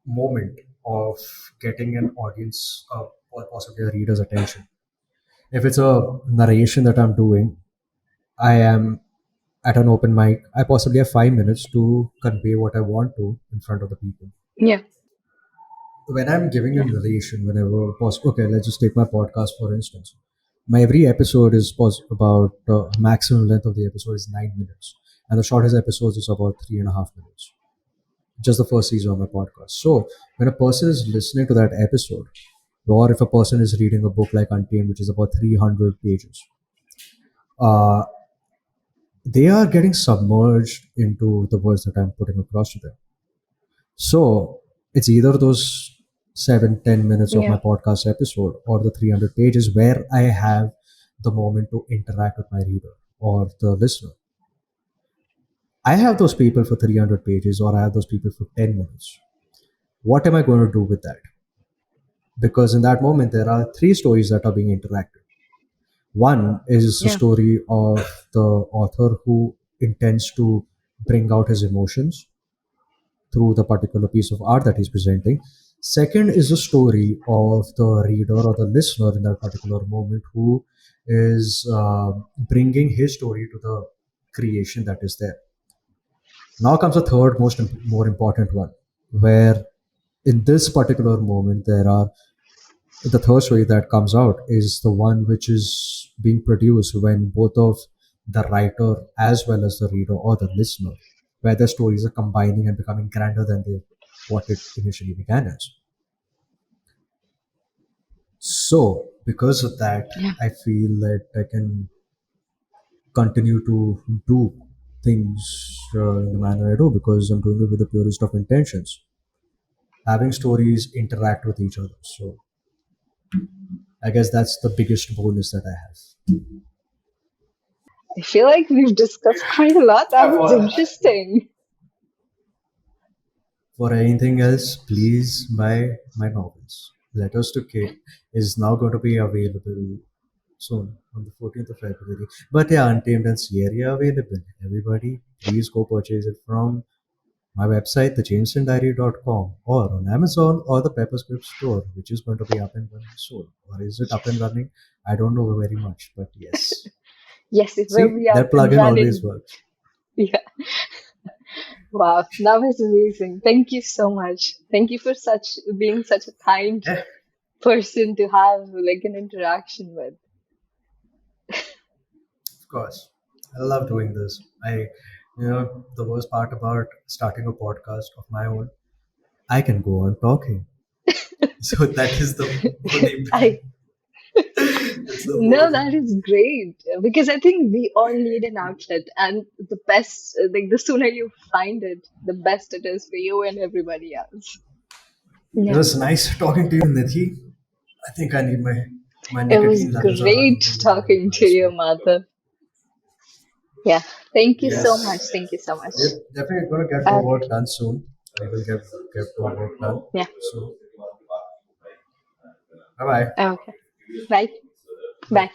B: moment of getting an audience or possibly a reader's attention, if it's a narration that I'm doing, I am at an open mic. I possibly have 5 minutes to convey what I want to in front of the people.
A: Yeah,
B: When I'm giving a
A: yeah,
B: narration, whenever possible, okay, let's just take my podcast for instance. My every episode is about maximum length of the episode is 9 minutes, and the shortest episodes is about 3.5 minutes. Just the first season of my podcast. So when a person is listening to that episode, or if a person is reading a book like Untamed, which is about 300 pages, uh, they are getting submerged into the words that I'm putting across to them. So it's either those 7-10 minutes of my
A: yeah,
B: podcast episode or the 300 pages where I have the moment to interact with my reader or the listener. I have those people for 300 pages or I have those people for 10 minutes. What am I going to do with that? Because in that moment, there are three stories that are being interacted. One is the
A: yeah,
B: story of the author who intends to bring out his emotions through the particular piece of art that he's presenting. Second is the story of the reader or the listener in that particular moment who is bringing his story to the creation that is there. Now comes the third more important one, where in this particular moment there are the third story that comes out is the one which is being produced when both of the writer as well as the reader or the listener, where the stories are combining and becoming grander than what it initially began as. So because of that,
A: yeah.
B: I feel that I can continue to do things in the manner I do because I'm doing it with the purest of intentions. Having stories interact with each other. So I guess that's the biggest bonus that I have.
A: I feel like we've discussed quite a lot. That was interesting.
B: For anything else, please buy my novels. Letters to Kate is now going to be available soon on the 14th of February. But yeah, Untamed and Cierre are available. Everybody, please go purchase it from my website, thejamesondiary.com, or on Amazon or the Pepperscript store, which is going to be up and running soon. Or is it up and running? I don't know very much, but yes.
A: Yes, it will
B: See,
A: be up
B: that
A: and
B: plugin always
A: running.
B: works.
A: Yeah. Wow, that was amazing. Thank you so much. Thank you for being such a kind
B: Eh,
A: person to have like an interaction with.
B: of course. I love doing this. The worst part about starting a podcast of my own, I can go on talking. So that is the only,
A: I
B: it's the
A: No,
B: only,
A: that is great because I think we all need an outlet, and the best, like the sooner you find it, the best it is for you and everybody else.
B: it
A: Yeah,
B: was nice talking to you, Nidhi. I think I need my
A: it was
B: nicotine levels are running
A: great
B: too low right
A: talking
B: now.
A: to
B: So
A: you, Mother. Yeah, thank you so
B: yes,
A: much. Thank you so much.
B: we're definitely gonna get our
A: Okay,
B: work done soon. We will get our work done.
A: yeah,
B: So bye bye.
A: okay. Bye. Bye.